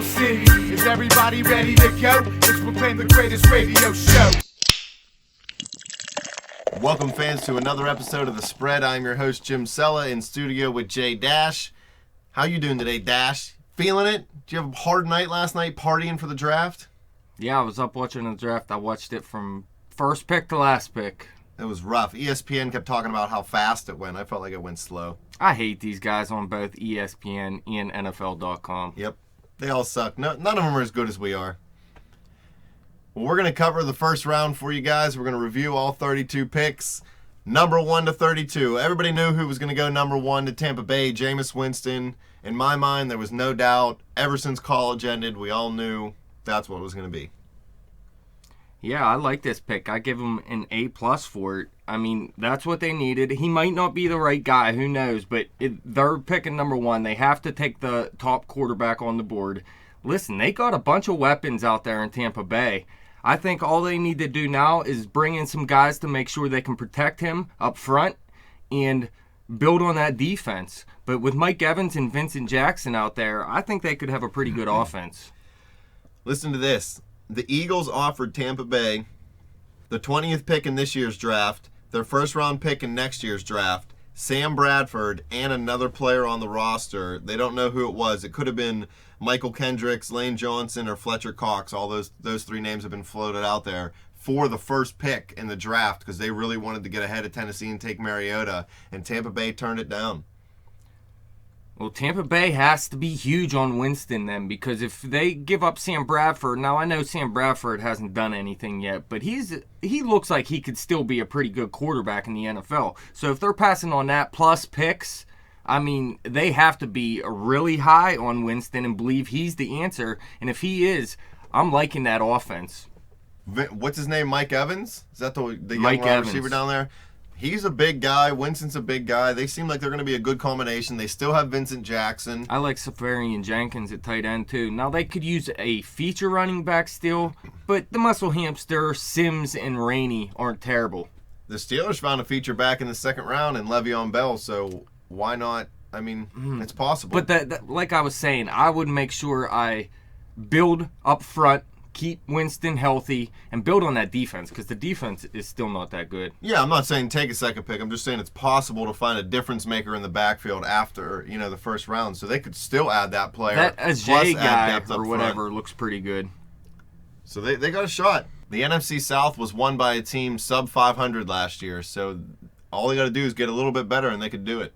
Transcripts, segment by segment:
Steel City. Is everybody ready to go? Let's proclaim the greatest radio show. Welcome, fans, to another episode of The Spread. I'm your host, Jim Sella, in studio with Jay Dash. How you doing today, Dash? Feeling it? Did you have a hard night last night partying for the draft? Yeah, I was up watching the draft. I watched it from first pick to last pick. It was rough. ESPN kept talking about how fast it went. I felt like it went slow. I hate these guys on both ESPN and NFL.com. Yep. They all suck. None of them are as good as we are. Well, we're going to cover the first round for you guys. We're going to review all 32 picks. Number 1 to 32. Everybody knew who was going to go number 1 to Tampa Bay, Jameis Winston. In my mind, there was no doubt. Ever since college ended, we all knew that's what it was going to be. Yeah, I like this pick. I give him an A+ for it. I mean, that's what they needed. He might not be the right guy, who knows, but they're picking number 1. They have to take the top quarterback on the board. Listen, they got a bunch of weapons out there in Tampa Bay. I think all they need to do now is bring in some guys to make sure they can protect him up front and build on that defense. But with Mike Evans and Vincent Jackson out there, I think they could have a pretty good offense. Listen to this. The Eagles offered Tampa Bay the 20th pick in this year's draft, their first-round pick in next year's draft, Sam Bradford, and another player on the roster. They don't know who it was. It could have been Michael Kendricks, Lane Johnson, or Fletcher Cox. All those three names have been floated out there for the first pick in the draft because they really wanted to get ahead of Tennessee and take Mariota, and Tampa Bay turned it down. Well, Tampa Bay has to be huge on Winston then, because if they give up Sam Bradford, now I know Sam Bradford hasn't done anything yet, but he looks like he could still be a pretty good quarterback in the NFL. So if they're passing on that plus picks, I mean, they have to be really high on Winston and believe he's the answer. And if he is, I'm liking that offense. What's his name? Mike Evans? Is that the young Mike wide Evans receiver down there? He's a big guy. Winston's a big guy. They seem like they're going to be a good combination. They still have Vincent Jackson. I like Safarian Jenkins at tight end, too. Now, they could use a feature running back still, but the muscle hamster, Sims, and Rainey aren't terrible. The Steelers found a feature back in the second round in Le'Veon Bell, so why not? I mean, it's possible. But like I was saying, I would make sure I build up front, keep Winston healthy, and build on that defense, because the defense is still not that good. Yeah, I'm not saying take a second pick. I'm just saying it's possible to find a difference maker in the backfield after, the first round. So they could still add that player. That Ajay guy or whatever looks pretty good. So they got a shot. The NFC South was won by a team sub 500 last year. So all they got to do is get a little bit better, and they could do it.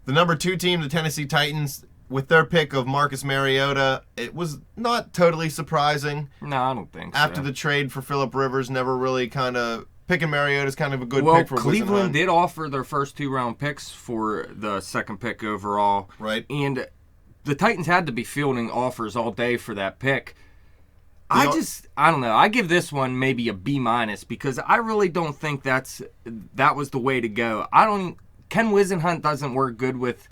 The number 2 team, the Tennessee Titans, with their pick of Marcus Mariota, it was not totally surprising. No, I don't think so. After the trade for Phillip Rivers, never really kind of picking Mariota is kind of a good pick for Cleveland did offer their first 2-round picks for the second pick overall. Right. And the Titans had to be fielding offers all day for that pick. I don't know. I give this one maybe a B- because I really don't think that was the way to go. Ken Wisenhunt doesn't work good with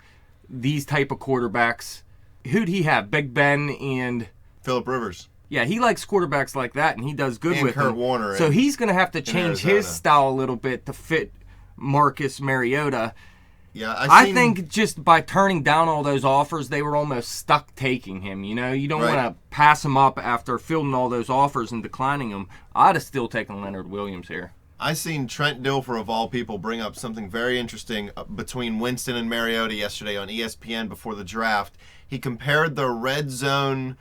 these type of quarterbacks. Who'd he have? Big Ben and Phillip Rivers. Yeah, he likes quarterbacks like that, and he does good with Kurt them. Warner. So he's going to have to change his style a little bit to fit Marcus Mariota. Yeah, I think just by turning down all those offers, they were almost stuck taking him. You don't want to pass him up after fielding all those offers and declining them. I'd have still taken Leonard Williams here. I seen Trent Dilfer, of all people, bring up something very interesting between Winston and Mariota yesterday on ESPN before the draft. He compared their red zone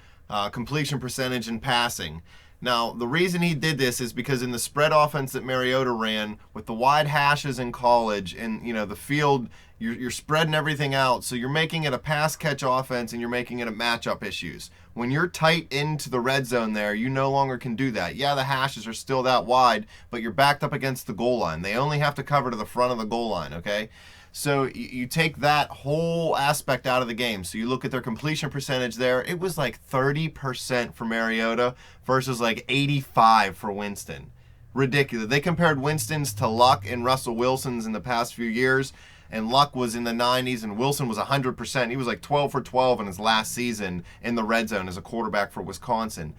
completion percentage in passing. Now, the reason he did this is because in the spread offense that Mariota ran, with the wide hashes in college and, the field, you're spreading everything out, so you're making it a pass-catch offense and you're making it a matchup issues. When you're tight into the red zone there, you no longer can do that. Yeah, the hashes are still that wide, but you're backed up against the goal line. They only have to cover to the front of the goal line, okay? So you take that whole aspect out of the game. So you look at their completion percentage there. It was like 30% for Mariota versus like 85% for Winston. Ridiculous. They compared Winston's to Luck and Russell Wilson's in the past few years, and Luck was in the 90s, and Wilson was 100%. He was like 12 for 12 in his last season in the red zone as a quarterback for Wisconsin.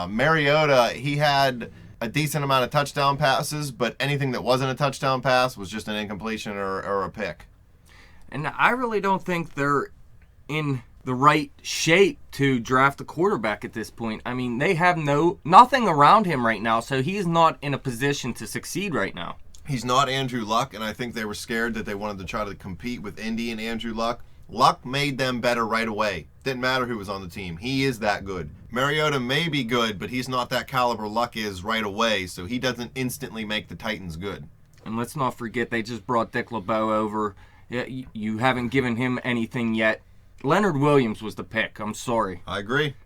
Mariota, he had a decent amount of touchdown passes, but anything that wasn't a touchdown pass was just an incompletion or a pick. And I really don't think they're in the right shape to draft a quarterback at this point. I mean, they have nothing around him right now, so he's not in a position to succeed right now. He's not Andrew Luck, and I think they were scared that they wanted to try to compete with Indy and Andrew Luck. Luck made them better right away. Didn't matter who was on the team. He is that good. Mariota may be good, but he's not that caliber Luck is right away, so he doesn't instantly make the Titans good. And let's not forget, they just brought Dick LeBeau over. You haven't given him anything yet. Leonard Williams was the pick. I'm sorry. I agree.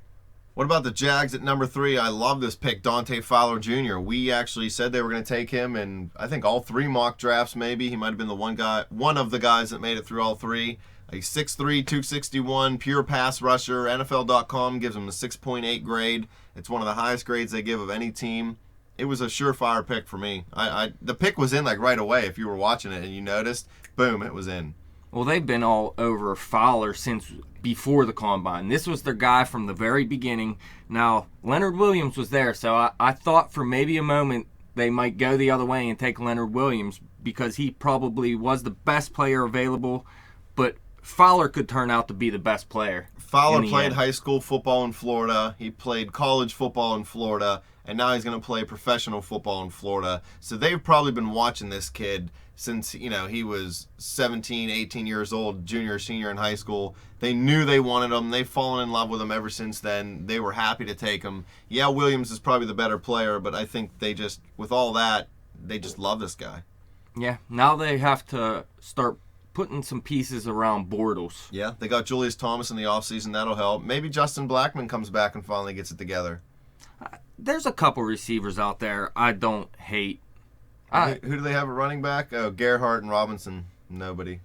What about the Jags at number 3? I love this pick, Dante Fowler Jr. We actually said they were going to take him in, I think, all 3 mock drafts maybe. He might have been the one of the guys that made it through all 3. A 6'3", 261, pure pass rusher. NFL.com gives him a 6.8 grade. It's one of the highest grades they give of any team. It was a surefire pick for me. The pick was in like right away. If you were watching it and you noticed, boom, it was in. Well, they've been all over Fowler since before the Combine. This was their guy from the very beginning. Now, Leonard Williams was there, so I thought for maybe a moment they might go the other way and take Leonard Williams because he probably was the best player available, but Fowler could turn out to be the best player. Fowler played high school football in Florida. He played college football in Florida, and now he's going to play professional football in Florida. So they've probably been watching this kid since, he was 17, 18 years old, junior, senior in high school. They knew they wanted him. They've fallen in love with him ever since then. They were happy to take him. Yeah, Williams is probably the better player, but I think with all that, they just love this guy. Yeah, now they have to start putting some pieces around Bortles. Yeah, they got Julius Thomas in the offseason. That'll help. Maybe Justin Blackmon comes back and finally gets it together. There's a couple receivers out there I don't hate. Who do they have at running back? Oh, Gerhardt and Robinson. Nobody.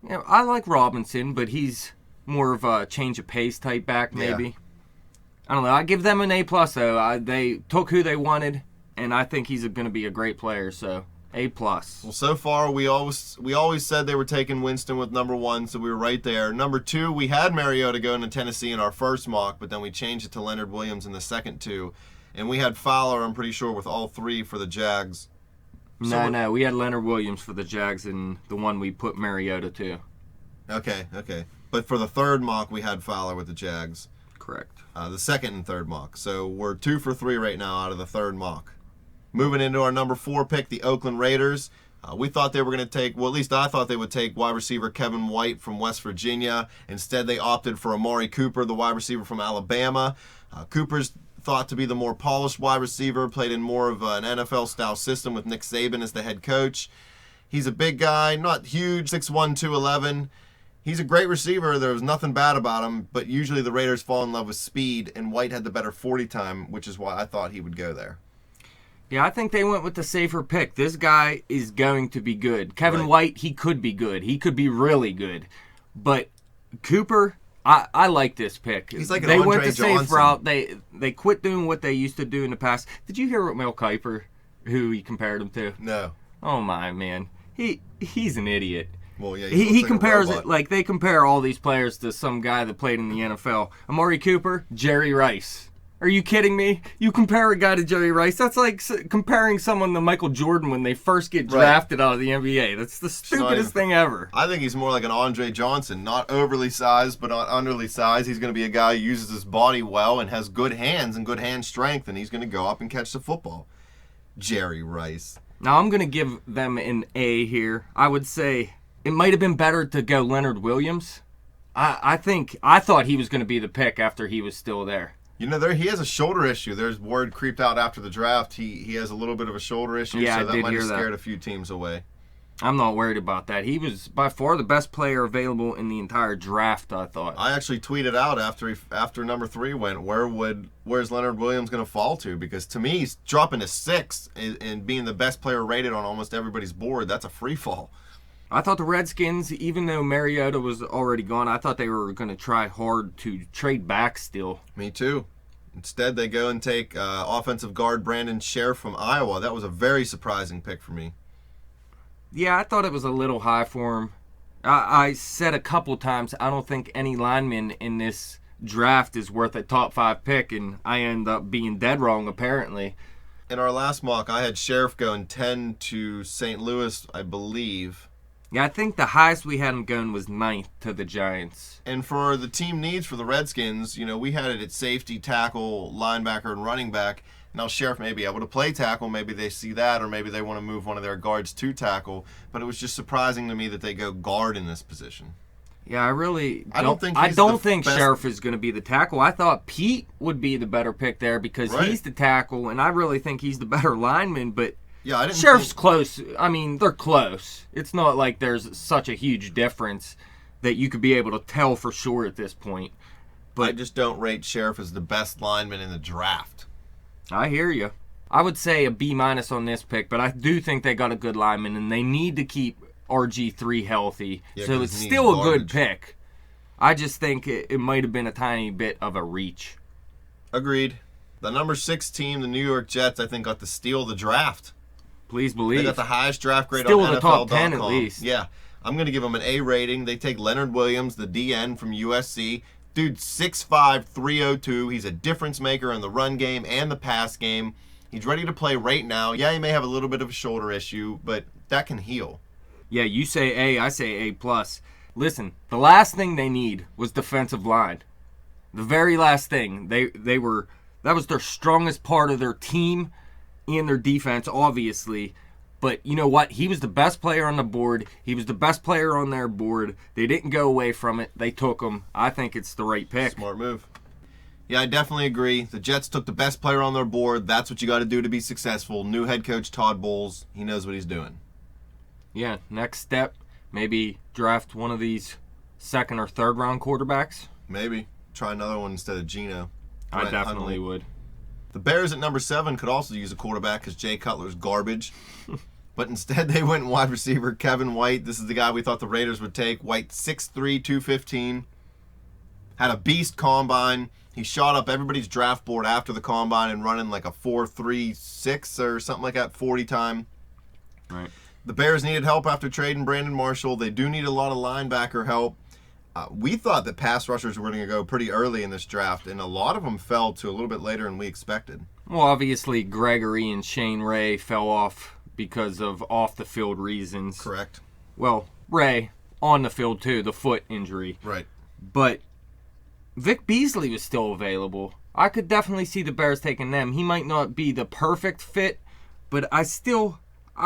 Yeah, I like Robinson, but he's more of a change of pace type back, maybe. Yeah. I don't know. I give them an A+, though. They took who they wanted, and I think he's going to be a great player, so A+. Well, so far, we always said they were taking Winston with number 1, so we were right there. Number 2, we had Mariota going to Tennessee in our first mock, but then we changed it to Leonard Williams in the second 2. And we had Fowler, I'm pretty sure, with all 3 for the Jags. No, we had Leonard Williams for the Jags and the one we put Mariota to. Okay. But for the third mock, we had Fowler with the Jags. Correct. The second and third mock. So we're 2 for 3 right now out of the third mock. Moving into our number 4 pick, the Oakland Raiders. We thought they were going to take, well, at least I thought they would take wide receiver Kevin White from West Virginia. Instead, they opted for Amari Cooper, the wide receiver from Alabama. Cooper's thought to be the more polished wide receiver, played in more of an NFL-style system with Nick Saban as the head coach. He's a big guy, not huge, 6'1", 211. He's a great receiver. There was nothing bad about him, but usually the Raiders fall in love with speed, and White had the better 40 time, which is why I thought he would go there. Yeah, I think they went with the safer pick. This guy is going to be good. Kevin White, he could be good. He could be really good. But Cooper, I like this pick. He's like an They Andre went the Johnson. safe route. They quit doing what they used to do in the past. Did you hear what Mel Kiper, who he compared him to? No. Oh, my, man. He's an idiot. Well, yeah, he compares it like they compare all these players to some guy that played in the NFL. Amari Cooper, Jerry Rice. Are you kidding me? You compare a guy to Jerry Rice? That's like comparing someone to Michael Jordan when they first get drafted out of the NBA. That's the stupidest thing ever. I think he's more like an Andre Johnson, not overly sized, but not underly sized. He's going to be a guy who uses his body well and has good hands and good hand strength, and he's going to go up and catch the football. Jerry Rice. Now, I'm going to give them an A here. I would say it might have been better to go Leonard Williams. I thought he was going to be the pick after he was still there. He has a shoulder issue. There's word creeped out after the draft. He has a little bit of a shoulder issue, Yeah, so I that did might have hear that. scared a few teams away. I'm not worried about that. He was by far the best player available in the entire draft, I thought. I actually tweeted out after number 3 went, where's Leonard Williams going to fall to? Because to me, he's dropping to 6 and being the best player rated on almost everybody's board. That's a free fall. I thought the Redskins, even though Mariota was already gone, I thought they were going to try hard to trade back still. Me too. Instead, they go and take offensive guard Brandon Sheriff from Iowa. That was a very surprising pick for me. Yeah, I thought it was a little high for him. I said a couple times I don't think any lineman in this draft is worth a top 5 pick, and I end up being dead wrong, apparently. In our last mock, I had Sheriff going 10 to St. Louis, I believe. Yeah, I think the highest we had him going was 9th to the Giants. And for the team needs for the Redskins, we had it at safety, tackle, linebacker, and running back. Now, Sheriff may be able to play tackle. Maybe they see that, or maybe they want to move one of their guards to tackle. But it was just surprising to me that they go guard in this position. Yeah, I don't think best. Sheriff is going to be the tackle. I thought Pete would be the better pick there because he's the tackle, and I really think he's the better lineman. But yeah, Sheriff's close. I mean, they're close. It's not like there's such a huge difference that you could be able to tell for sure at this point. But I just don't rate Sheriff as the best lineman in the draft. I hear you. I would say a B- on this pick, but I do think they got a good lineman, and they need to keep RG3 healthy. Yeah, so it's still a good pick. I just think it might have been a tiny bit of a reach. Agreed. The number 6 team, the New York Jets, I think got to steal the draft. Please believe. They got the highest draft grade still on the NFL.com. top 10 at least. Yeah. I'm going to give them an A rating. They take Leonard Williams, the DN from USC. Dude, 6'5", 302. He's a difference maker in the run game and the pass game. He's ready to play right now. Yeah, he may have a little bit of a shoulder issue, but that can heal. Yeah, you say A, I say A+. Listen, the last thing they need was defensive line. The very last thing. That was their strongest part of their team and their defense, obviously. But you know what? He was the best player on the board. He was the best player on their board. They didn't go away from it. They took him. I think it's the right pick. Smart move. Yeah, I definitely agree. The Jets took the best player on their board. That's what you got to do to be successful. New head coach Todd Bowles. He knows what he's doing. Yeah, next step, maybe draft one of these 2nd or 3rd round quarterbacks. Maybe. Try another one instead of Geno. I definitely would. The Bears at number 7 could also use a quarterback because Jay Cutler's garbage. But instead they went wide receiver Kevin White. This is the guy we thought the Raiders would take. White 6'3", 215. Had a beast combine. He shot up everybody's draft board after the combine and running like a 4.36 or something like that 40 time. Right. The Bears needed help after trading Brandon Marshall. They do need a lot of linebacker help. We thought that pass rushers were going to go pretty early in this draft, and a lot of them fell to a little bit later than we expected. Well, obviously, Gregory and Shane Ray fell off because of off-the-field reasons. Correct. Well, Ray, on the field too, the foot injury. Right. But Vic Beasley was still available. I could definitely see the Bears taking them. He might not be the perfect fit, but I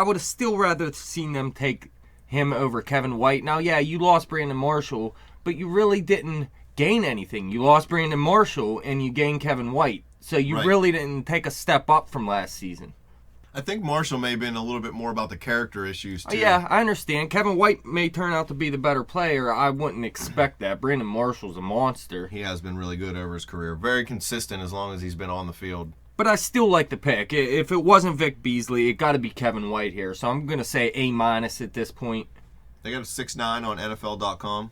would have still rather seen them take him over Kevin White. Now, yeah, you lost Brandon Marshall, but you really didn't gain anything. You lost Brandon Marshall and you gained Kevin White. So you really didn't take a step up from last season. I think Marshall may have been a little bit more about the character issues, too. Yeah, I understand. Kevin White may turn out to be the better player. I wouldn't expect that. Brandon Marshall's a monster. He has been really good over his career. Very consistent as long as he's been on the field. But I still like the pick. If it wasn't Vic Beasley, it got to be Kevin White here. So I'm going to say A- at this point. They got a 6'9" on NFL.com.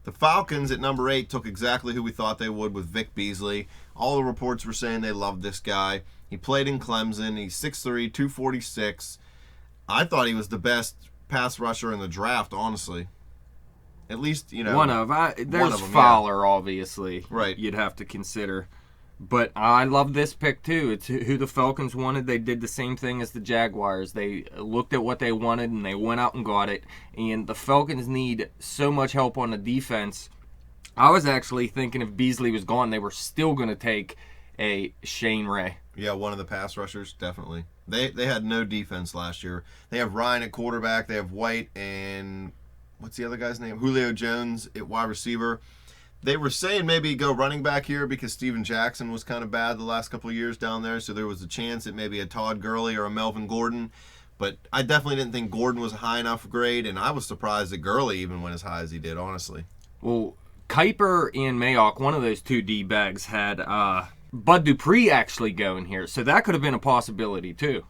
The Falcons at number 8 took exactly who we thought they would with Vic Beasley. All the reports were saying they loved this guy. He played in Clemson. He's 6'3", 246. I thought he was the best pass rusher in the draft, honestly. At least, there's Fowler, obviously. Right. You'd have to consider. But I love this pick, too. It's who the Falcons wanted. They did the same thing as the Jaguars. They looked at what they wanted, and they went out and got it. And the Falcons need so much help on the defense. I was actually thinking if Beasley was gone, they were still going to take a Shane Ray. Yeah, one of the pass rushers, definitely. They had no defense last year. They have Ryan at quarterback. They have White and what's the other guy's name? Julio Jones at wide receiver. They were saying maybe go running back here because Steven Jackson was kind of bad the last couple of years down there, so there was a chance at maybe a Todd Gurley or a Melvin Gordon. But I definitely didn't think Gordon was a high enough grade, and I was surprised that Gurley even went as high as he did, honestly. Well, Kuiper and Mayock, one of those two D-bags, had Bud Dupree actually going here, so that could have been a possibility too.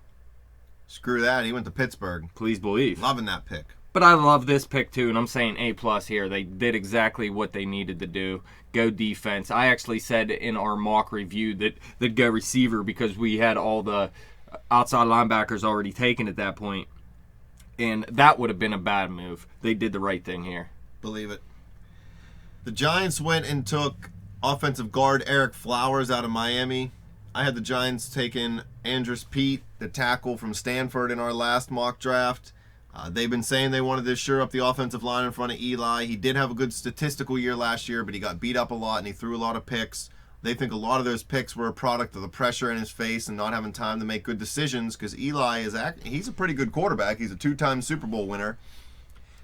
Screw that. He went to Pittsburgh. Please believe. Loving that pick. But I love this pick too, and I'm saying A+ here. They did exactly what they needed to do. Go defense. I actually said in our mock review that they'd go receiver because we had all the outside linebackers already taken at that point. And that would have been a bad move. They did the right thing here. Believe it. The Giants went and took offensive guard Eric Flowers out of Miami. I had the Giants taking Andrus Peat, the tackle from Stanford, in our last mock draft. They've been saying they wanted to shore up the offensive line in front of Eli. He did have a good statistical year last year, but he got beat up a lot and he threw a lot of picks. They think a lot of those picks were a product of the pressure in his face and not having time to make good decisions because Eli he's a pretty good quarterback. He's a 2-time Super Bowl winner.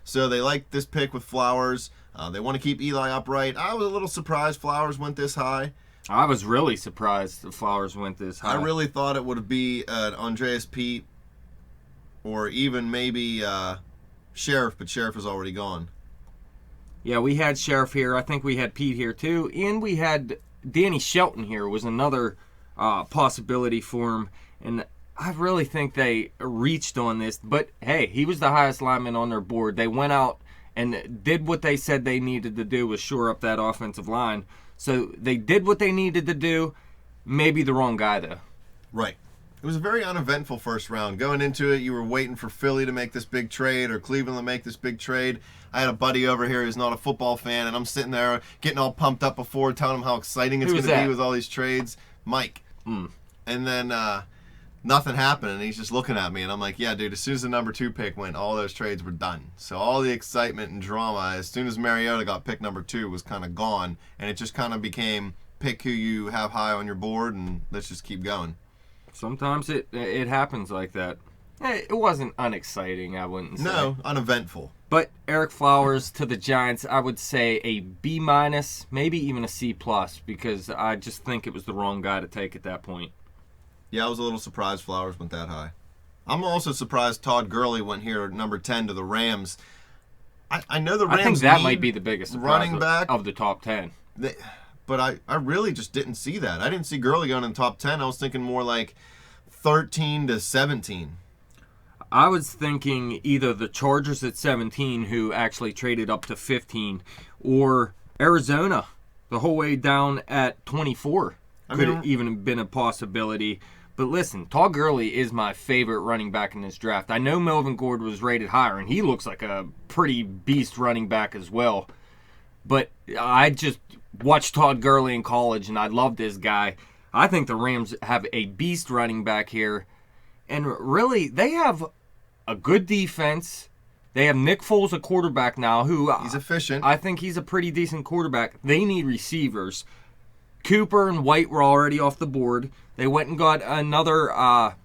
So they like this pick with Flowers. They want to keep Eli upright. I was a little surprised Flowers went this high. I was really surprised the Flowers went this high. I really thought it would be Andreas Pete or even maybe Sheriff, but Sheriff is already gone. Yeah, we had Sheriff here. I think we had Pete here too. And we had Danny Shelton here was another possibility for him. And I really think they reached on this. But, hey, he was the highest lineman on their board. They went out and did what they said they needed to do was shore up that offensive line. So they did what they needed to do. Maybe the wrong guy, though. Right. It was a very uneventful first round. Going into it, you were waiting for Philly to make this big trade or Cleveland to make this big trade. I had a buddy over here who's not a football fan, and I'm sitting there getting all pumped up before, telling him how exciting it's going to be with all these trades. Mike. And then nothing happened, and he's just looking at me, and I'm like, yeah, dude, as soon as the number 2 pick went, all those trades were done. So all the excitement and drama, as soon as Mariota got pick number 2, was kind of gone, and it just kind of became pick who you have high on your board, and let's just keep going. Sometimes it happens like that. It wasn't unexciting, I wouldn't say. No, uneventful. But Eric Flowers to the Giants, I would say a B-, maybe even a C+, because I just think it was the wrong guy to take at that point. Yeah, I was a little surprised Flowers went that high. I'm also surprised Todd Gurley went here at number 10 to the Rams. I know the Rams I think that might be the biggest surprise running back of the top 10. But I really just didn't see that. I didn't see Gurley going in the top 10. I was thinking more like 13 to 17. I was thinking either the Chargers at 17, who actually traded up to 15, or Arizona the whole way down at 24. Could have even been a possibility. But listen, Todd Gurley is my favorite running back in this draft. I know Melvin Gordon was rated higher, and he looks like a pretty beast running back as well. But I just watched Todd Gurley in college, and I love this guy. I think the Rams have a beast running back here. And really, they have a good defense. They have Nick Foles, a quarterback now, who... He's efficient. I think he's a pretty decent quarterback. They need receivers. Cooper and White were already off the board. They went and got another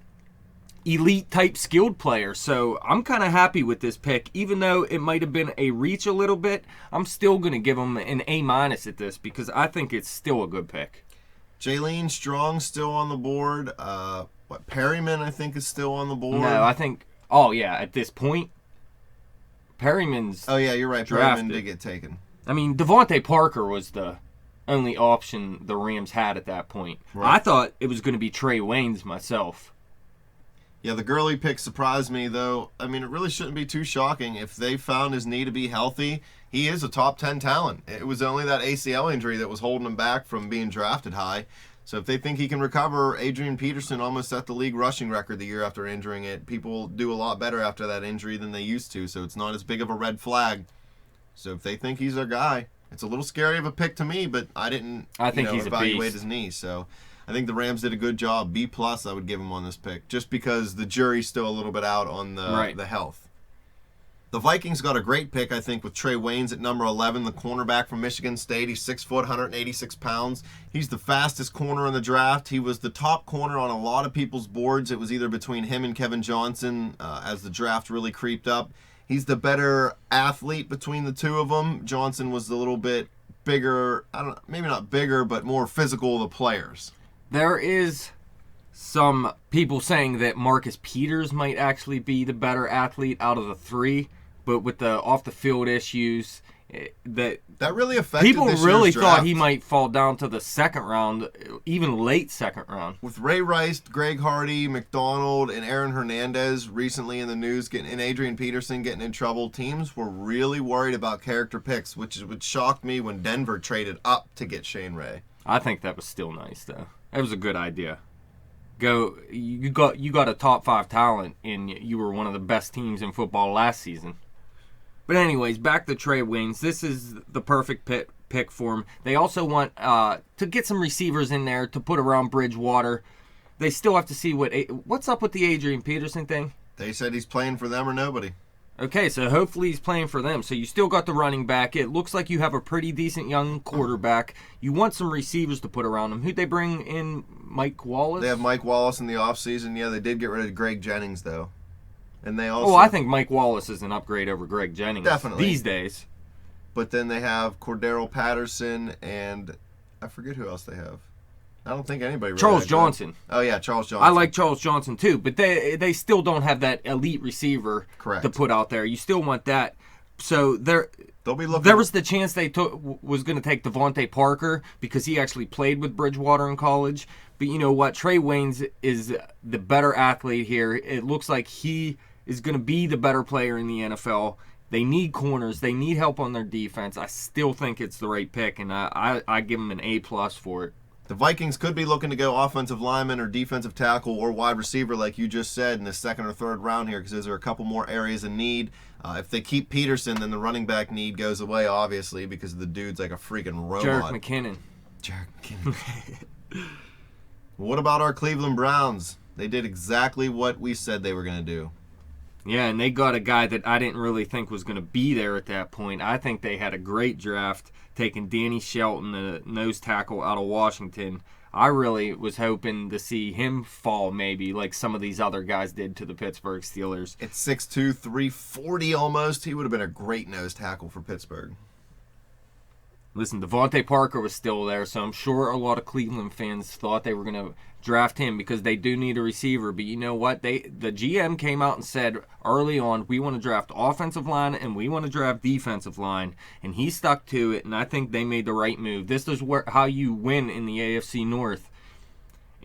elite-type skilled player. So I'm kind of happy with this pick. Even though it might have been a reach a little bit, I'm still going to give them an A- at this because I think it's still a good pick. Jaylene Strong still on the board. Perryman, I think, is still on the board. No, I think... Oh, yeah, at this point, Perryman's Oh, yeah, you're right. drafted. Perryman did get taken. I mean, Devontae Parker was the only option the Rams had at that point. Right. I thought it was going to be Trey Waynes myself. Yeah, the Gurley pick surprised me, though. I mean, it really shouldn't be too shocking. If they found his knee to be healthy, he is a top 10 talent. It was only that ACL injury that was holding him back from being drafted high. So if they think he can recover, Adrian Peterson almost set the league rushing record the year after injuring it. People do a lot better after that injury than they used to, so it's not as big of a red flag. So if they think he's their guy, it's a little scary of a pick to me, but I didn't he's evaluate a beast. his knee. So I think the Rams did a good job. B+ I would give him on this pick, just because the jury's still a little bit out on the health. The Vikings got a great pick, I think, with Trey Waynes at number 11, the cornerback from Michigan State. He's 6 foot, 186 pounds. He's the fastest corner in the draft. He was the top corner on a lot of people's boards. It was either between him and Kevin Johnson as the draft really creeped up. He's the better athlete between the two of them. Johnson was a little bit bigger, maybe not bigger, but more physical of the players. There is some people saying that Marcus Peters might actually be the better athlete out of the three, but with the off-the-field issues, that really affected people this really year's draft. thought he might fall down to the second round, even late second round. With Ray Rice, Greg Hardy, McDonald, and Aaron Hernandez recently in the news, and Adrian Peterson getting in trouble, teams were really worried about character picks, which shocked me when Denver traded up to get Shane Ray. I think that was still nice, though. That was a good idea. You got a top 5 talent, and you were one of the best teams in football last season. But anyways, back to Trey Waynes. This is the perfect pick for him. They also want to get some receivers in there to put around Bridgewater. They still have to see what's up with the Adrian Peterson thing. They said he's playing for them or nobody. Okay, so hopefully he's playing for them. So you still got the running back. It looks like you have a pretty decent young quarterback. You want some receivers to put around him. Who'd they bring in? Mike Wallace? They have Mike Wallace in the offseason. Yeah, they did get rid of Greg Jennings, though. And they also... Oh, I think Mike Wallace is an upgrade over Greg Jennings. Definitely. These days. But then they have Cordero Patterson and I forget who else they have. I don't think anybody really Charles had Johnson. Oh, yeah, Charles Johnson. I like Charles Johnson, too. But they still don't have that elite receiver Correct. to put out there. You still want that. So they'll be looking. There was the chance they was going to take Devontae Parker because he actually played with Bridgewater in college. But you know what? Trey Waynes is the better athlete here. It looks like he is going to be the better player in the NFL. They need corners. They need help on their defense. I still think it's the right pick, and I give them an A+ for it. The Vikings could be looking to go offensive lineman or defensive tackle or wide receiver, like you just said, in the second or third round here, because those are a couple more areas of need. If they keep Peterson, then the running back need goes away, obviously, because the dude's like a freaking robot. Jerick McKinnon. What about our Cleveland Browns? They did exactly what we said they were going to do. Yeah, and they got a guy that I didn't really think was going to be there at that point. I think they had a great draft, taking Danny Shelton, the nose tackle out of Washington. I really was hoping to see him fall maybe like some of these other guys did to the Pittsburgh Steelers. At 6'2", 340 almost, he would have been a great nose tackle for Pittsburgh. Listen, Devontae Parker was still there, so I'm sure a lot of Cleveland fans thought they were going to draft him because they do need a receiver. But you know what? The GM came out and said early on, we want to draft offensive line and we want to draft defensive line. And he stuck to it, and I think they made the right move. This is how you win in the AFC North.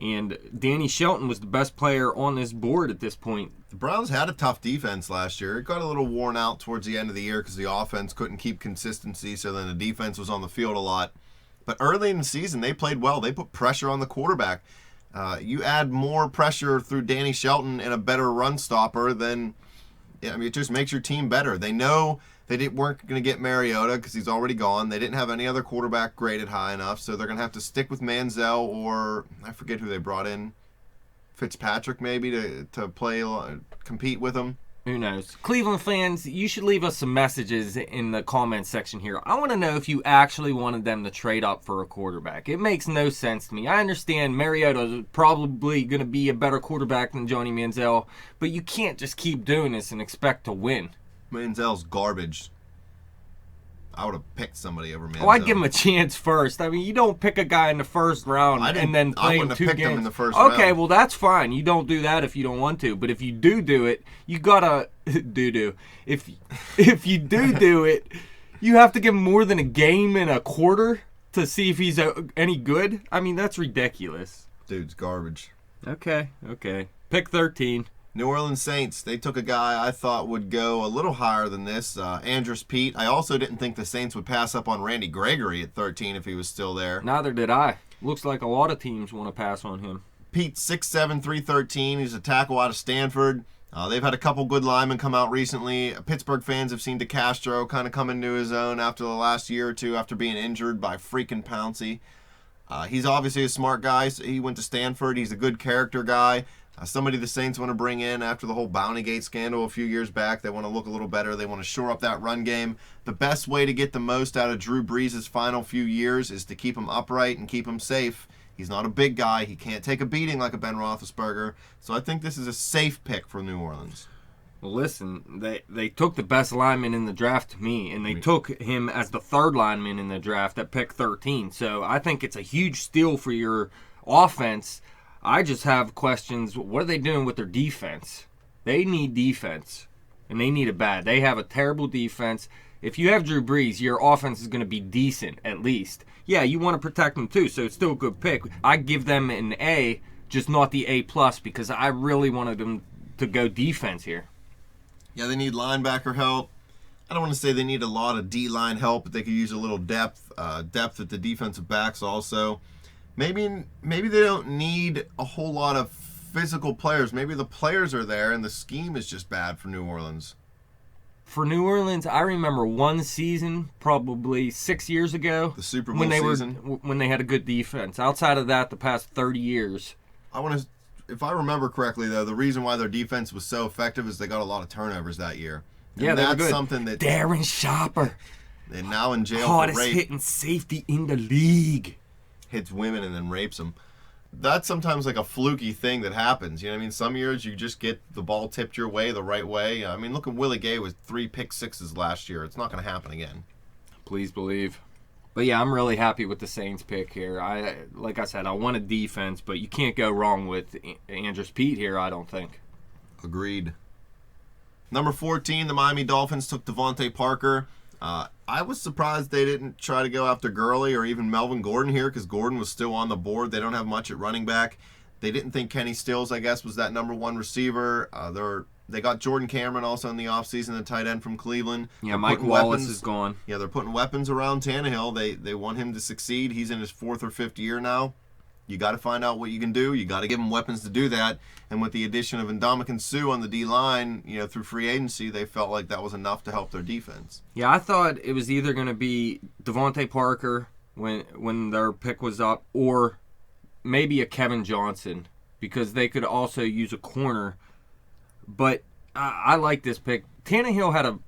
And Danny Shelton was the best player on this board at this point. The Browns had a tough defense last year. It got a little worn out towards the end of the year because the offense couldn't keep consistency, so then the defense was on the field a lot. But early in the season, they played well. They put pressure on the quarterback. You add more pressure through Danny Shelton and a better run stopper, then it just makes your team better. They know they weren't going to get Mariota because he's already gone. They didn't have any other quarterback graded high enough, so they're going to have to stick with Manziel or I forget who they brought in. Fitzpatrick maybe to play compete with him. Who knows? Cleveland fans, you should leave us some messages in the comments section here. I want to know if you actually wanted them to trade up for a quarterback. It makes no sense to me. I understand Mariota is probably going to be a better quarterback than Johnny Manziel, but you can't just keep doing this and expect to win. Manziel's garbage. I would have picked somebody over Manziel. Oh, I'd give him a chance first. I mean, you don't pick a guy in the first round and then play him 2 games. I wouldn't have picked him in the first round. round. Well, that's fine. You don't do that if you don't want to. But if you do it, you gotta do. If you do it, you have to give him more than a game and a quarter to see if he's any good. I mean, that's ridiculous. Dude's garbage. Okay. Pick 13. New Orleans Saints, they took a guy I thought would go a little higher than this, Andrus Peat. I also didn't think the Saints would pass up on Randy Gregory at 13 if he was still there. Neither did I. Looks like a lot of teams want to pass on him. Peat, 6'7", 313. He's a tackle out of Stanford. They've had a couple good linemen come out recently. Pittsburgh fans have seen DeCastro kind of come into his own after the last year or two after being injured by freaking Pouncey. He's obviously a smart guy. He went to Stanford. He's a good character guy. Somebody the Saints want to bring in after the whole Bountygate scandal a few years back. They want to look a little better. They want to shore up that run game. The best way to get the most out of Drew Brees' final few years is to keep him upright and keep him safe. He's not a big guy. He can't take a beating like a Ben Roethlisberger. So I think this is a safe pick for New Orleans. Well, listen, they took the best lineman in the draft to me, and they took him as the third lineman in the draft at pick 13. So I think it's a huge steal for your offense. I just have questions. What are they doing with their defense? They need defense, and they need it bad. They have a terrible defense. If you have Drew Brees, your offense is going to be decent, at least. Yeah, you want to protect them, too, so it's still a good pick. I give them an A, just not the A+, because I really wanted them to go defense here. Yeah, they need linebacker help. I don't want to say they need a lot of D-line help, but they could use a little depth at the defensive backs also. Maybe they don't need a whole lot of physical players. Maybe the players are there and the scheme is just bad for New Orleans. For New Orleans, I remember one season, probably 6 years ago, the Super Bowl season, when they had a good defense. Outside of that, the past 30 years. If I remember correctly, though, the reason why their defense was so effective is they got a lot of turnovers that year. Yeah, they were that's good. something that Darren Shopper, and now in jail hardest for rape, hitting safety in the league. hits women and then rapes them. That's sometimes like a fluky thing that happens. You know what I mean? Some years you just get the ball tipped your way the right way. I mean, look at Willie Gay with 3 pick sixes last year. It's not going to happen again. Please believe. But yeah, I'm really happy with the Saints pick here. Like I said, I want a defense, but you can't go wrong with Andrews Pete here, I don't think. Agreed. Number 14, the Miami Dolphins took Devontae Parker. I was surprised they didn't try to go after Gurley or even Melvin Gordon here because Gordon was still on the board. They don't have much at running back. They didn't think Kenny Stills, I guess, was that number 1 receiver. They got Jordan Cameron also in the offseason, the tight end from Cleveland. Yeah, Mike Wallace is gone. Yeah, they're putting weapons around Tannehill. They want him to succeed. He's in his 4th or 5th year now. You got to find out what you can do. You got to give him weapons to do that. And with the addition of Ndamukong Suh on the D-line, through free agency, they felt like that was enough to help their defense. Yeah, I thought it was either going to be Devontae Parker when their pick was up or maybe a Kevin Johnson because they could also use a corner. But I like this pick. Tannehill had a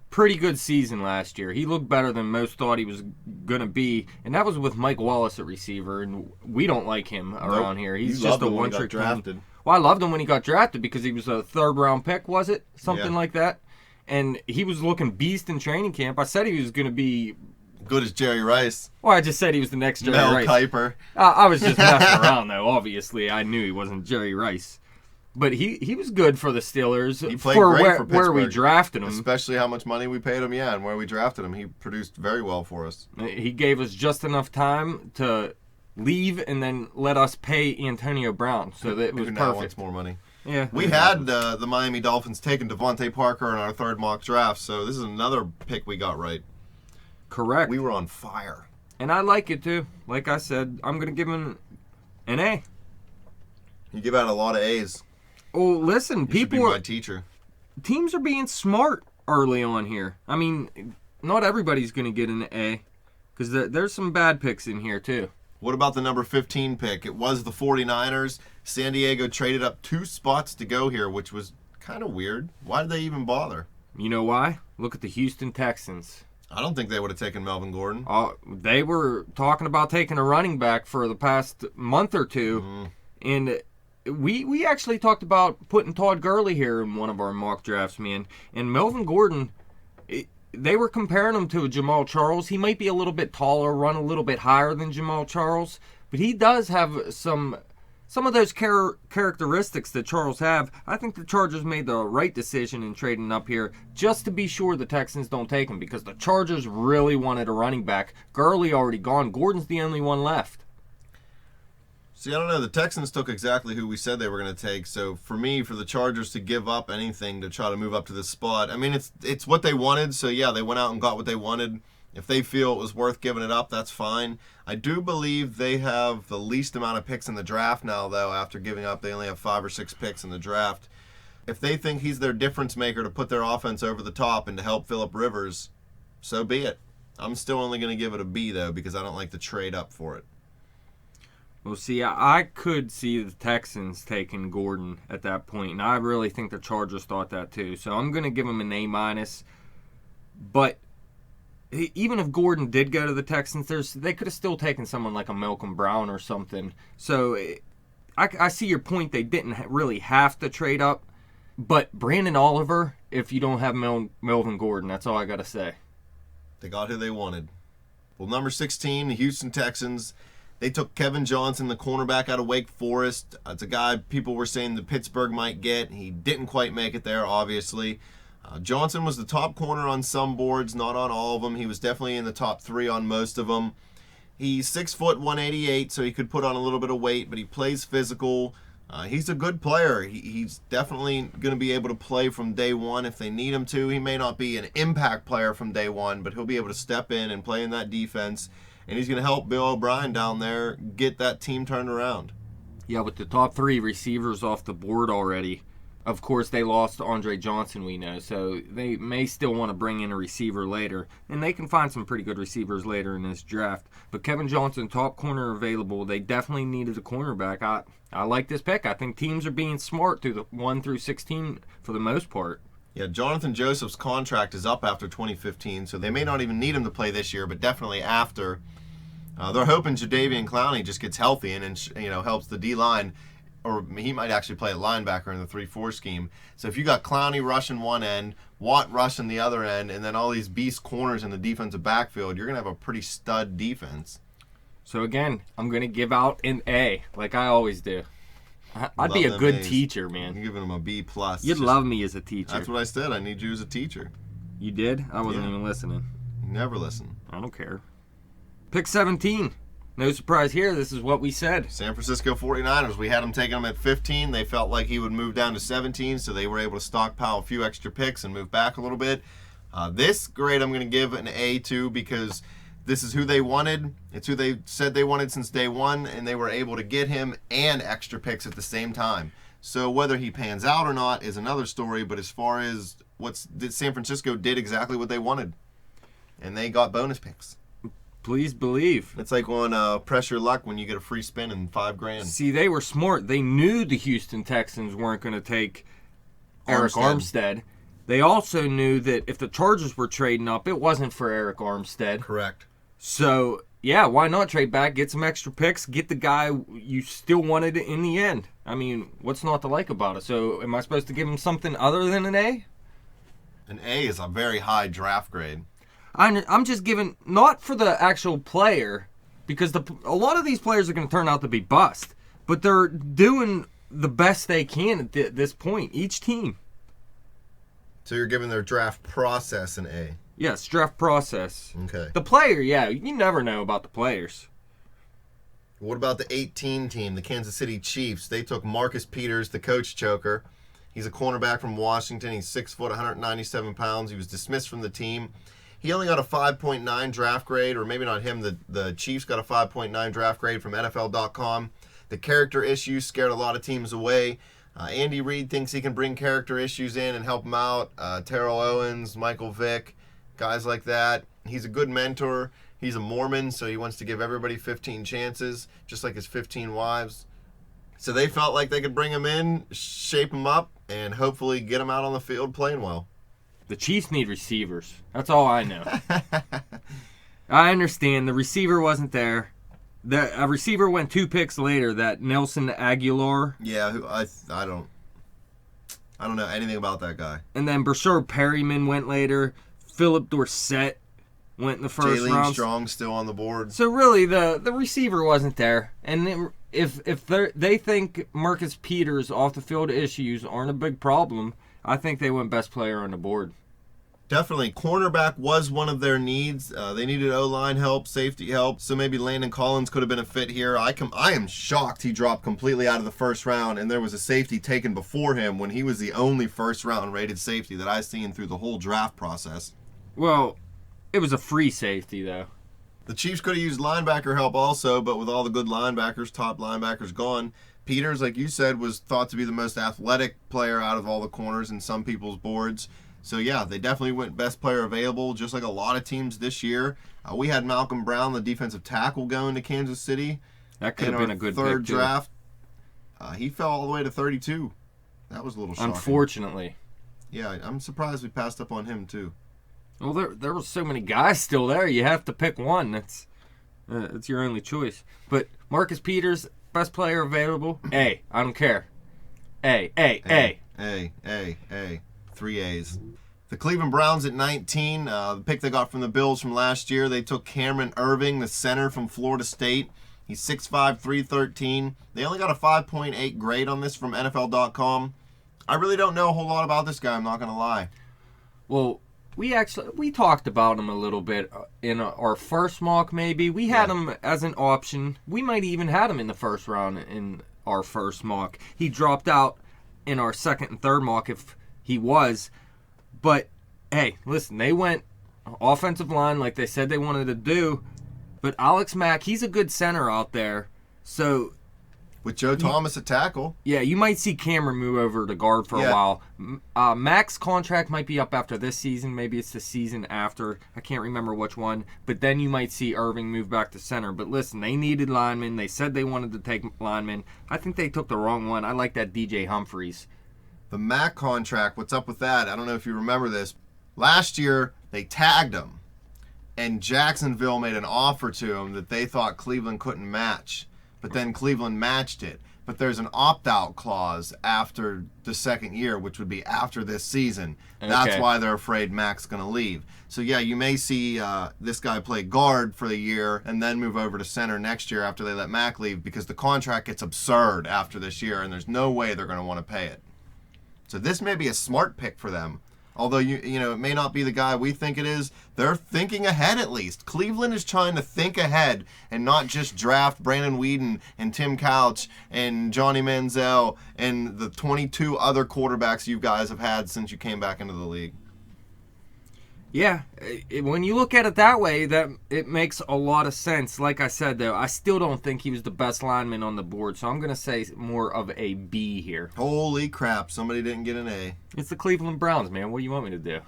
pretty good season last year. He looked better than most thought he was going to be, and that was with Mike Wallace at receiver, and we don't like him around here. He's just a one-trick drafted. Well, I loved him when he got drafted because he was a 3rd-round pick, was it? Something like that. And he was looking beast in training camp. I said he was going to be good as Jerry Rice. Well, I just said he was the next Jerry Mel Rice. Kiper. I was just messing around, though. Obviously, I knew he wasn't Jerry Rice. But he was good for the Steelers. He played for great for Pittsburgh. where we drafted him. Especially how much money we paid him, and where we drafted him. He produced very well for us. He gave us just enough time to leave and then let us pay Antonio Brown. So that it was Who perfect. now wants more money. Yeah. We had the Miami Dolphins taking Devontae Parker in our 3rd mock draft, so this is another pick we got right. Correct. We were on fire. And I like it, too. Like I said, I'm going to give him an A. You give out a lot of A's. Oh, listen, You should be people my teacher. teams are being smart early on here. I mean, not everybody's going to get an A because there's some bad picks in here, too. What about the number 15 pick? It was the 49ers. San Diego traded up 2 spots to go here, which was kind of weird. Why did they even bother? You know why? Look at the Houston Texans. I don't think they would have taken Melvin Gordon. They were talking about taking a running back for the past month or two, and we actually talked about putting Todd Gurley here in one of our mock drafts, man. And Melvin Gordon, they were comparing him to a Jamal Charles. He might be a little bit taller, run a little bit higher than Jamal Charles, but he does have some of those characteristics that Charles have. I think the Chargers made the right decision in trading up here just to be sure the Texans don't take him because the Chargers really wanted a running back. Gurley already gone. Gordon's the only one left. See, I don't know. The Texans took exactly who we said they were going to take. So for me, for the Chargers to give up anything to try to move up to this spot, I mean, it's what they wanted. So yeah, they went out and got what they wanted. If they feel it was worth giving it up, that's fine. I do believe they have the least amount of picks in the draft now, though. After giving up, they only have 5 or 6 picks in the draft. If they think he's their difference maker to put their offense over the top and to help Phillip Rivers, so be it. I'm still only going to give it a B, though, because I don't like to trade up for it. Well, see, I could see the Texans taking Gordon at that point, and I really think the Chargers thought that too. So I'm going to give them an A-. But even if Gordon did go to the Texans, they could have still taken someone like a Malcolm Brown or something. So I see your point. They didn't really have to trade up. But Brandon Oliver, if you don't have Melvin Gordon, that's all I got to say. They got who they wanted. Well, number 16, the Houston Texans. They took Kevin Johnson, the cornerback out of Wake Forest. It's a guy people were saying that Pittsburgh might get. He didn't quite make it there, obviously. Johnson was the top corner on some boards, not on all of them. He was definitely in the top 3 on most of them. He's 6 foot 188, so he could put on a little bit of weight, but he plays physical. He's a good player. He's definitely going to be able to play from day one if they need him to. He may not be an impact player from day one, but he'll be able to step in and play in that defense. And he's going to help Bill O'Brien down there get that team turned around. Yeah, with the top 3 receivers off the board already. Of course, they lost Andre Johnson, we know, so they may still want to bring in a receiver later. And they can find some pretty good receivers later in this draft. But Kevin Johnson, top corner available. They definitely needed a cornerback. I like this pick. I think teams are being smart through the 1 through 16 for the most part. Yeah, Jonathan Joseph's contract is up after 2015, so they may not even need him to play this year, but definitely after. They're hoping Jadeveon Clowney just gets healthy and helps the D-line, or he might actually play at linebacker in the 3-4 scheme. So if you got Clowney rushing one end, Watt rushing the other end, and then all these beast corners in the defensive backfield, you're going to have a pretty stud defense. So again, I'm going to give out an A, like I always do. I'd be a good A's. teacher, man. You're giving him a B+. You'd love me as a teacher. That's what I said. I need you as a teacher. You did? I wasn't even listening. You never listen. I don't care. Pick 17. No surprise here. This is what we said. San Francisco 49ers. We had them taking him at 15. They felt like he would move down to 17, so they were able to stockpile a few extra picks and move back a little bit. This grade I'm going to give an A to because this is who they wanted. It's who they said they wanted since day one, and they were able to get him and extra picks at the same time. So whether he pans out or not is another story, but as far as San Francisco did exactly what they wanted, and they got bonus picks. Please believe. It's like on Press Your Luck when you get a free spin and $5,000. See, they were smart. They knew the Houston Texans weren't going to take Eric Armstead. They also knew that if the Chargers were trading up, it wasn't for Eric Armstead. Correct. So, yeah, why not trade back, get some extra picks, get the guy you still wanted in the end? I mean, what's not to like about it? So, am I supposed to give him something other than an A? An A is a very high draft grade. I'm just giving, not for the actual player, because a lot of these players are going to turn out to be bust, but they're doing the best they can at this point, each team. So you're giving their draft process an A? Yes, draft process. Okay. The player, yeah, you never know about the players. What about the 18 team, the Kansas City Chiefs? They took Marcus Peters, the coach choker. He's a cornerback from Washington. He's 6 foot, 197 pounds. He was dismissed from the team. He only got a 5.9 draft grade, or maybe not him. The Chiefs got a 5.9 draft grade from NFL.com. The character issues scared a lot of teams away. Andy Reid thinks he can bring character issues in and help them out. Terrell Owens, Michael Vick, guys like that. He's a good mentor. He's a Mormon, so he wants to give everybody 15 chances, just like his 15 wives. So they felt like they could bring him in, shape him up, and hopefully get him out on the field playing well. The Chiefs need receivers. That's all I know. I understand. The receiver wasn't there. A receiver went 2 picks later, that Nelson Aguilar. Yeah, I don't know anything about that guy. And then Brashard Perryman went later. Philip Dorsett went in the first round. Jalen Strong still on the board. So really, the receiver wasn't there. And if they think Marcus Peters off the field issues aren't a big problem, I think they went best player on the board. Definitely. Cornerback was one of their needs. They needed O-line help, safety help, so maybe Landon Collins could have been a fit here. I am shocked he dropped completely out of the first round, and there was a safety taken before him when he was the only first-round rated safety that I've seen through the whole draft process. Well, it was a free safety, though. The Chiefs could have used linebacker help also, but with all the good linebackers, top linebackers gone, Peters, like you said, was thought to be the most athletic player out of all the corners in some people's boards. So, yeah, they definitely went best player available, just like a lot of teams this year. We had Malcolm Brown, the defensive tackle, going to Kansas City. That could have been a good third pick, too. draft. He fell all the way to 32. That was a little shocking. Unfortunately. Yeah, I'm surprised we passed up on him, too. Well, there were so many guys still there. You have to pick one. It's your only choice. But Marcus Peters, best player available. A. I don't care. A. 3 A's. The Cleveland Browns at 19, the pick they got from the Bills from last year, they took Cameron Irving, the center from Florida State. He's 6'5", 313. They only got a 5.8 grade on this from NFL.com. I really don't know a whole lot about this guy, I'm not going to lie. Well, we talked about him a little bit in our first mock, maybe. We had him as an option. We might even had him in the first round in our first mock. He dropped out in our second and third mock if he was. But, hey, listen, they went offensive line like they said they wanted to do. But Alex Mack, he's a good center out there. So, with Joe Thomas at tackle. yeah, you might see Cameron move over to guard for a while. Mack's contract might be up after this season. Maybe it's the season after. I can't remember which one. But then you might see Irving move back to center. But listen, they needed linemen. They said they wanted to take linemen. I think they took the wrong one. I like that DJ Humphries The Mack contract, what's up with that? I don't know if you remember this. Last year, they tagged him, and Jacksonville made an offer to him that they thought Cleveland couldn't match, but then Cleveland matched it. But there's an opt-out clause after the second year, which would be after this season. That's why they're afraid Mack's going to leave. So, yeah, you may see this guy play guard for the year and then move over to center next year after they let Mack leave, because the contract gets absurd after this year, and there's no way they're going to want to pay it. So this may be a smart pick for them. Although, you know, it may not be the guy we think it is. They're thinking ahead at least. Cleveland is trying to think ahead and not just draft Brandon Weeden and Tim Couch and Johnny Manziel and the 22 other quarterbacks you guys have had since you came back into the league. Yeah, when you look at it that way, that it makes a lot of sense. Like I said, though, I still don't think he was the best lineman on the board, so I'm going to say more of a B here. Holy crap, somebody didn't get an A. It's the Cleveland Browns, man. What do you want me to do?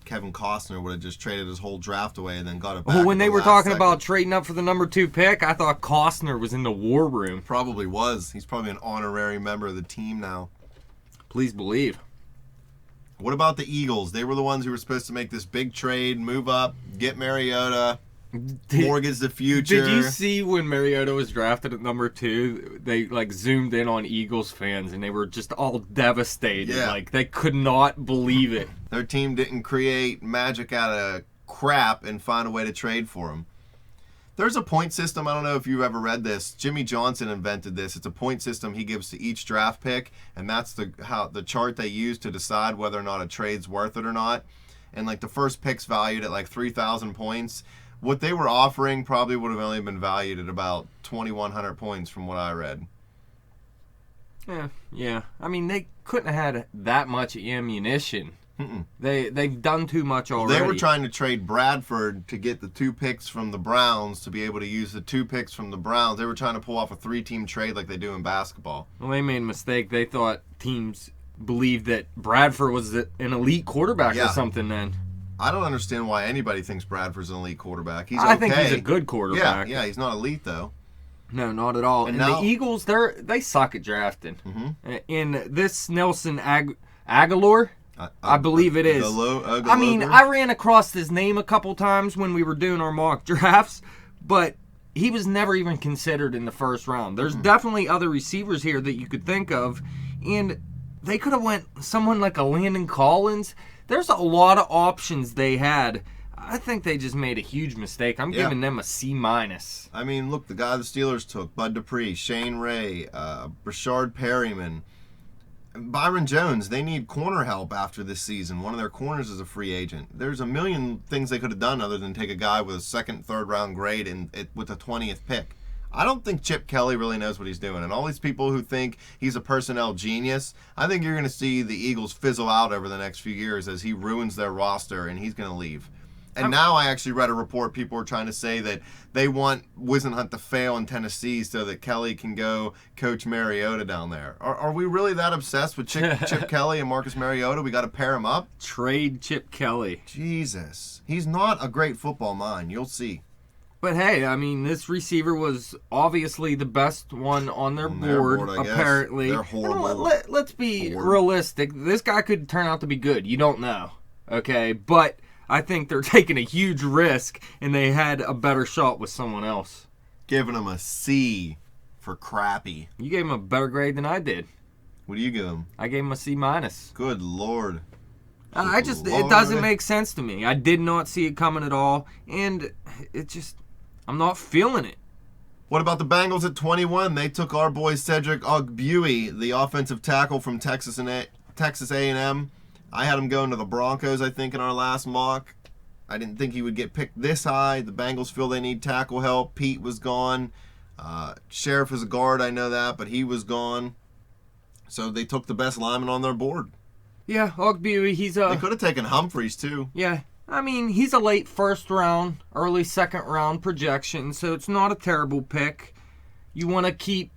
Kevin Costner would have just traded his whole draft away and then got it back. Well, when they were talking second. about trading up for the number 2 pick, I thought Costner was in the war room. Probably was. He's probably an honorary member of the team now. Please believe. What about the Eagles? They were the ones who were supposed to make this big trade, move up, get Mariota, mortgage the future. Did you see when Mariota was drafted at number 2? They zoomed in on Eagles fans and they were just all devastated. Yeah. They could not believe it. Their team didn't create magic out of crap and find a way to trade for him. There's a point system. I don't know if you've ever read this. Jimmy Johnson invented this. It's a point system he gives to each draft pick, and that's the chart they use to decide whether or not a trade's worth it or not. And the first pick's valued at 3,000 points. What they were offering probably would have only been valued at about 2,100 points from what I read. Yeah. I mean, they couldn't have had that much ammunition. They've done too much already. They were trying to trade Bradford to get the 2 picks from the Browns to be able to use the 2 picks from the Browns. They were trying to pull off a 3-team trade like they do in basketball. Well, they made a mistake. They thought teams believed that Bradford was an elite quarterback or something then. I don't understand why anybody thinks Bradford's an elite quarterback. He's I think he's a good quarterback. Yeah, he's not elite though. No, not at all. And now, the Eagles, they suck at drafting. In this Nelson Aguilar, I believe it is. I mean, I ran across his name a couple times when we were doing our mock drafts, but he was never even considered in the first round. There's definitely other receivers here that you could think of, and they could have went someone like a Landon Collins. There's a lot of options they had. I think they just made a huge mistake. I'm giving them a C-. I mean, look, the guy the Steelers took, Bud Dupree, Shane Ray, Brashard Perryman, Byron Jones. They need corner help after this season. One of their corners is a free agent. There's a million things they could have done other than take a guy with a second, third round grade with the 20th pick. I don't think Chip Kelly really knows what he's doing. And all these people who think he's a personnel genius, I think you're going to see the Eagles fizzle out over the next few years as he ruins their roster and he's going to leave. And now I actually read a report, people are trying to say that they want Wisenhunt to fail in Tennessee so that Kelly can go coach Mariota down there. Are we really that obsessed with Chip Kelly and Marcus Mariota? We got to pair him up? Trade Chip Kelly. Jesus. He's not a great football mind. You'll see. But hey, I mean, this receiver was obviously the best one on their board, apparently. They're horrible. Let's be realistic. This guy could turn out to be good. You don't know. Okay? But I think they're taking a huge risk, and they had a better shot with someone else. Giving him a C for crappy. You gave him a better grade than I did. What do you give him? I gave him a C-. Good Lord. It doesn't make sense to me. I did not see it coming at all, and I'm not feeling it. What about the Bengals at 21? They took our boy Cedric Ogbuie, the offensive tackle from Texas A&M. I had him going to the Broncos, I think, in our last mock. I didn't think he would get picked this high. The Bengals feel they need tackle help. Pete was gone. Sheriff is a guard, I know that, but he was gone. So they took the best lineman on their board. Yeah, Ogbuie, They could have taken Humphreys, too. Yeah, I mean, he's a late first round, early second round projection, so it's not a terrible pick. You want to keep,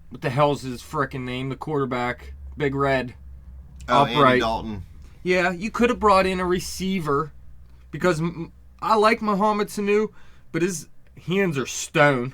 what the hell's his frickin' name, the quarterback, Big Red, upright. Andy Dalton. Yeah, you could have brought in a receiver, because I like Mohamed Sanu, but his hands are stone.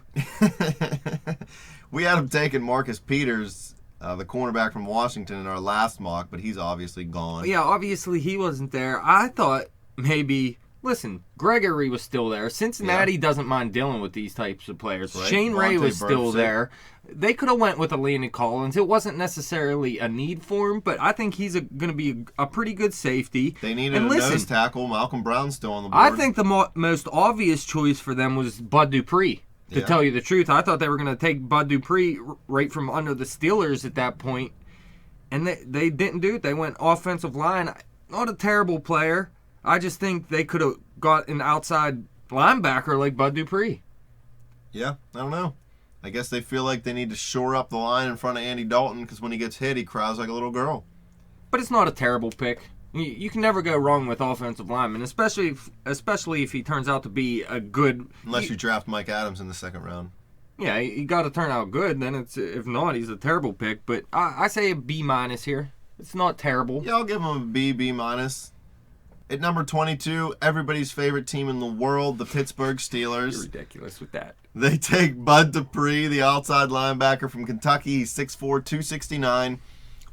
We had him taking Marcus Peters the cornerback from Washington in our last mock, but he's obviously gone. Yeah, obviously he wasn't there. I thought maybe... Listen, Gregory was still there. Cincinnati doesn't mind dealing with these types of players. Right. Shane Ray was Vontae still Burfict. there. They could have went with a Landon Collins. It wasn't necessarily a need for him, but I think he's going to be a pretty good safety. They needed And a listen, nose tackle. Malcolm Brown's still on the board. I think the most obvious choice for them was Bud Dupree. To Yeah. tell you the truth, I thought they were going to take Bud Dupree right from under the Steelers at that point, and they didn't do it. They went offensive line. Not a terrible player. I just think they could have got an outside linebacker like Bud Dupree. Yeah, I don't know. I guess they feel like they need to shore up the line in front of Andy Dalton because when he gets hit, he cries like a little girl. But it's not a terrible pick. You can never go wrong with offensive linemen, especially if he turns out to be a good. Unless you draft Mike Adams in the second round. Yeah, he got to turn out good. Then if not, he's a terrible pick. But I say a B- here. It's not terrible. Yeah, I'll give him a B, B-. At number 22, everybody's favorite team in the world, the Pittsburgh Steelers. You're ridiculous with that. They take Bud Dupree, the outside linebacker from Kentucky. He's 6'4", 269.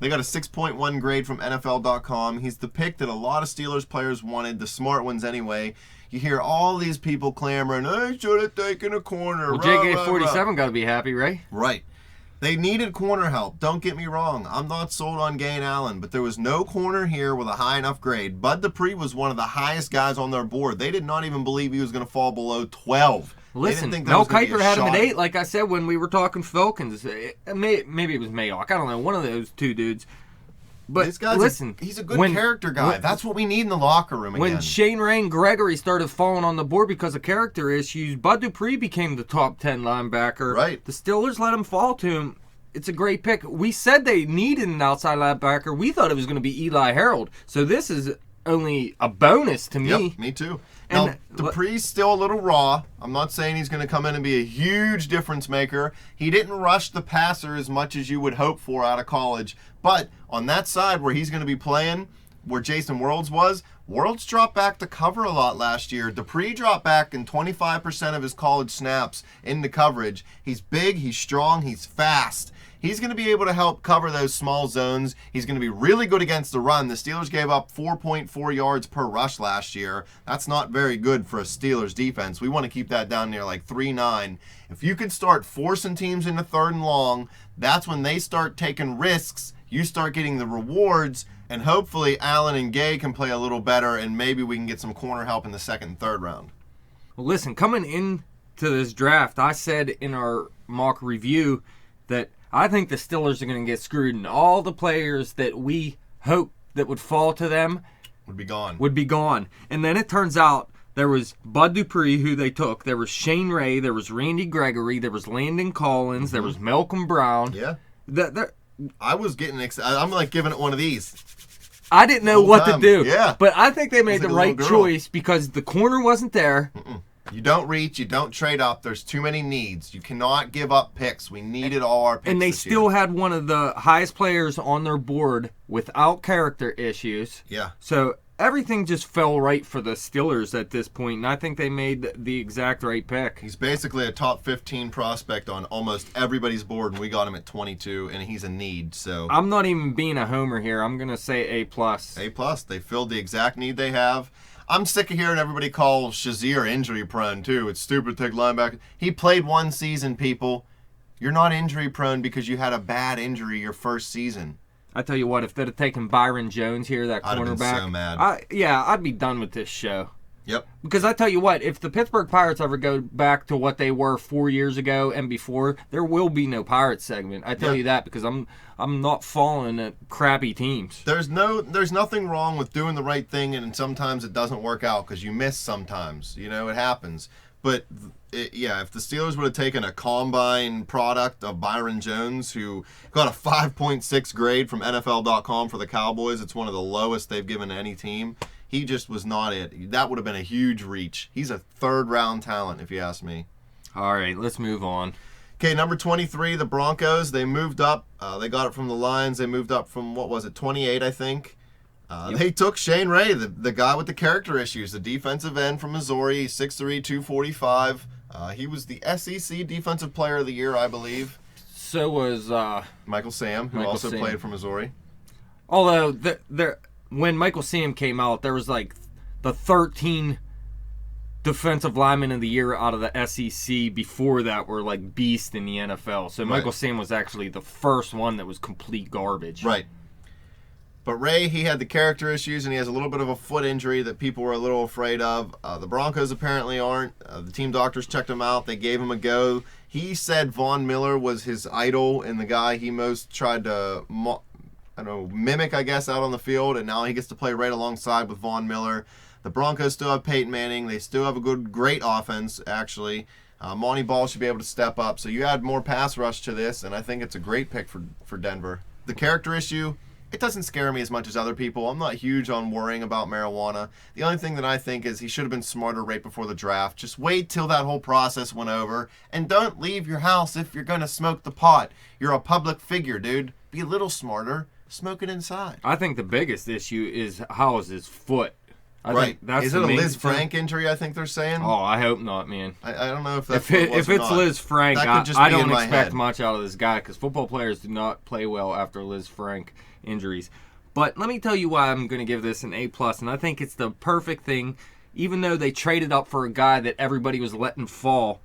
They got a 6.1 grade from NFL.com. He's the pick that a lot of Steelers players wanted, the smart ones anyway. You hear all these people clamoring, I should have taken a corner. Well, rah, rah, JK47 rah. got to be happy, right? Right. They needed corner help. Don't get me wrong. I'm not sold on Gain Allen, but there was no corner here with a high enough grade. Bud Dupree was one of the highest guys on their board. They did not even believe he was going to fall below 12. Listen, they didn't think there Mel was gonna be a Kiper had him at shot. 8, like I said when we were talking Falcons. Maybe it was Mayock. I don't know. One of those two dudes. But This guy's listen, he's a good character guy. That's what we need in the locker room again. When Shane Ray and Gregory started falling on the board because of character issues, Bud Dupree became the top 10 linebacker. Right. The Steelers let him fall to him. It's a great pick. We said they needed an outside linebacker. We thought it was going to be Eli Harold. So this is only a bonus to me. Yep, me too. Now, And- Dupree's still a little raw. I'm not saying he's going to come in and be a huge difference maker. He didn't rush the passer as much as you would hope for out of college. But on that side where he's going to be playing, where Jason Worlds was, Worlds dropped back to cover a lot last year. Dupree dropped back in 25% of his college snaps into coverage. He's big, he's strong, he's fast. He's going to be able to help cover those small zones. He's going to be really good against the run. The Steelers gave up 4.4 yards per rush last year. That's not very good for a Steelers defense. We want to keep that down near like 3-9. If you can start forcing teams into third and long, that's when they start taking risks. You start getting the rewards, and hopefully Allen and Gay can play a little better, and maybe we can get some corner help in the second and third round. Well, listen, coming into this draft, I said in our mock review that I think the Steelers are going to get screwed, and all the players that we hoped that would fall to them Would be gone. would be gone. And then it turns out there was Bud Dupree, who they took. There was Shane Ray. There was Randy Gregory. There was Landon Collins. There was Malcolm Brown. Yeah. That I was getting excited. I'm like giving it one of these. I didn't know Whole what time. to do. Yeah. But I think they made like the a right little girl. choice because the corner wasn't there. You don't reach, you don't trade up. There's too many needs. You cannot give up picks. We needed all our picks. And they this still year. had one of the highest players on their board without character issues. Yeah. So everything just fell right for the Steelers at this point, and I think they made the exact right pick. He's basically a top 15 prospect on almost everybody's board, and we got him at 22, and he's a need. So I'm not even being a homer here. I'm going to say A+. A+. They filled the exact need they have. I'm sick of hearing everybody call Shazier injury prone too. It's stupid to take linebacker. He played one season, people. You're not injury prone because you had a bad injury your first season. I tell you what, if they'd have taken Byron Jones here, that I'd have been cornerback, so mad. I'd be done with this show. Yep. Because I tell you what, if the Pittsburgh Pirates ever go back to what they were 4 years ago and before, there will be no Pirates segment. I tell Yeah. you that because I'm not falling at crappy teams. There's nothing wrong with doing the right thing, and sometimes it doesn't work out because you miss sometimes. You know, it happens. But if the Steelers would have taken a combine product of Byron Jones, who got a 5.6 grade from NFL.com for the Cowboys, it's one of the lowest they've given to any team. He just was not it. That would have been a huge reach. He's a third-round talent, if you ask me. All right, let's move on. Okay, number 23, the Broncos. They moved up. They got it from the Lions. They moved up from, 28, I think. They took Shane Ray, the guy with the character issues, the defensive end from Missouri. He's 6'3", 245. He was the SEC Defensive Player of the Year, I believe. so was Michael Sam, who Michael also Sam. played for Missouri. although when Michael Sam came out, there was like the 13 defensive linemen of the year out of the SEC before that were like beasts in the NFL. So Michael Sam was actually the first one that was complete garbage. Right. But Ray, he had the character issues, and he has a little bit of a foot injury that people were a little afraid of. The Broncos apparently aren't. The team doctors checked him out. They gave him a go. He said Von Miller was his idol and the guy he most tried to mimic, I guess, out on the field, and now he gets to play right alongside with Von Miller. The Broncos still have Peyton Manning. They still have a great offense, actually. Monty Ball should be able to step up. So you add more pass rush to this, and I think it's a great pick for Denver. The character issue, it doesn't scare me as much as other people. I'm not huge on worrying about marijuana. The only thing that I think is he should have been smarter right before the draft. Just wait till that whole process went over, and don't leave your house if you're going to smoke the pot. You're a public figure, dude. Be a little smarter. Smoke it inside. I think the biggest issue is how is his foot. I Right. think that's Is the it a main Liz thing. Frank injury, I think they're saying? Oh, I hope not, man. I don't know if that's If it's Liz Frank, That could just I be in don't my expect head. much out of this guy because football players do not play well after Liz Frank injuries. But let me tell you why I'm going to give this an A+, and I think it's the perfect thing. Even though they traded up for a guy that everybody was letting fall,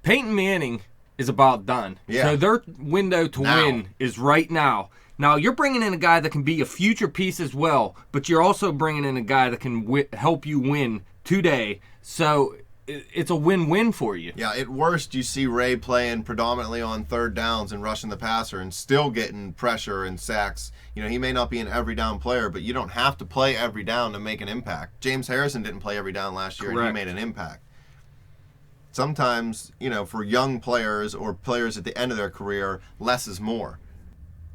Peyton Manning is about done. Yeah. So their window to Now. win is right now. Now, you're bringing in a guy that can be a future piece as well, but you're also bringing in a guy that can help you win today. So it's a win-win for you. Yeah, at worst, you see Ray playing predominantly on third downs and rushing the passer and still getting pressure and sacks. You know, he may not be an every down player, but you don't have to play every down to make an impact. James Harrison didn't play every down last year, and he Correct. made an impact. Sometimes, you know, for young players or players at the end of their career, less is more.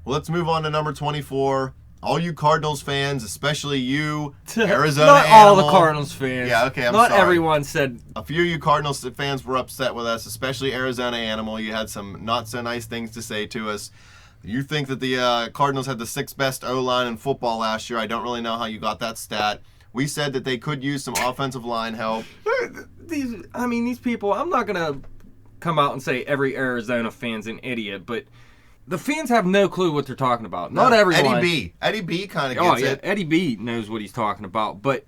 Well, let's move on to number 24. All you Cardinals fans, especially you, Arizona Not all the Animal. Cardinals fans. Yeah, okay, I'm Not sorry. everyone said. A few of you Cardinals fans were upset with us, especially Arizona Animal. You had some not so nice things to say to us. You think that the Cardinals had the sixth best O-line in football last year. I don't really know how you got that stat. We said that they could use some offensive line help. These people, I'm not going to come out and say every Arizona fan's an idiot, but the fans have no clue what they're talking about. Not everyone. Eddie B kind of Oh, gets yeah, it. Eddie B knows what he's talking about. But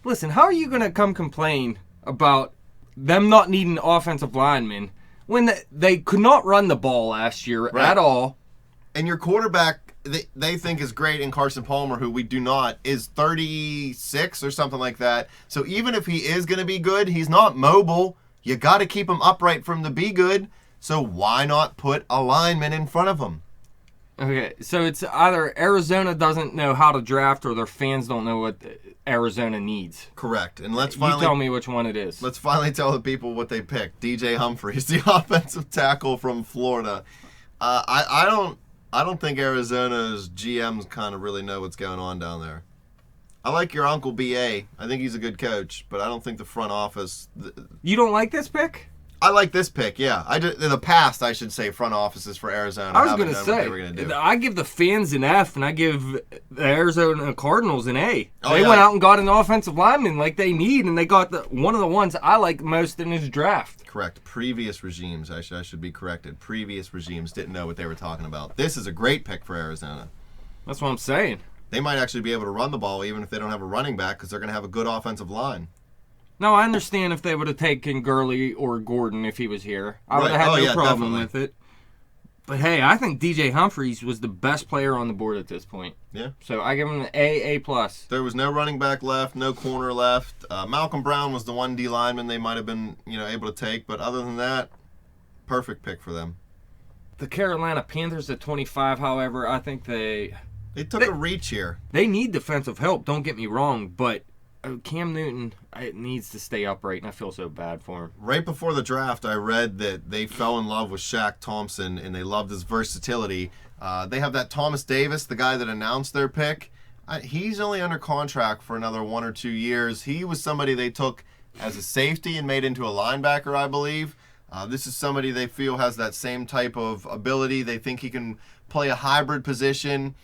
listen, how are you going to come complain about them not needing offensive linemen when they could not run the ball last year Right. at all? And your quarterback, they think is great in Carson Palmer, who we do not, is 36 or something like that. So even if he is going to be good, he's not mobile. You got to keep him upright for him to be good. So why not put a lineman in front of him? Okay, so it's either Arizona doesn't know how to draft or their fans don't know what Arizona needs. Correct. And let's You finally tell me which one it is. Let's finally tell the people what they picked. DJ Humphries, the offensive tackle from Florida. I don't think Arizona's GMs kind of really know what's going on down there. I like your Uncle B.A. I think he's a good coach, but I don't think the front office... You don't like this pick? I like this pick, yeah. In the past, I should say, front offices for Arizona. I was haven't going to known what say, they were gonna do. I give the fans an F, and I give the Arizona Cardinals an A. Oh, They yeah. went out and got an offensive lineman like they need, and they got one of the ones I like most in his draft. Correct. Previous regimes, I should be corrected. Previous regimes didn't know what they were talking about. This is a great pick for Arizona. That's what I'm saying. They might actually be able to run the ball even if they don't have a running back because they're going to have a good offensive line. No, I understand if they would have taken Gurley or Gordon if he was here. I would Right. have had Oh, no yeah, problem definitely. with it. But hey, I think DJ Humphries was the best player on the board at this point. Yeah. So I give him an A+. There was no running back left, no corner left. Malcolm Brown was the one D lineman they might have been, able to take, but other than that, perfect pick for them. The Carolina Panthers at 25, however, I think They took a reach here. they need defensive help, don't get me wrong, but Cam Newton needs to stay upright, and I feel so bad for him. Right before the draft, I read that they fell in love with Shaq Thompson and they loved his versatility. They have that Thomas Davis, the guy that announced their pick. He's only under contract for another 1 or 2 years. He was somebody they took as a safety and made into a linebacker, I believe. This is somebody they feel has that same type of ability. They think he can play a hybrid position.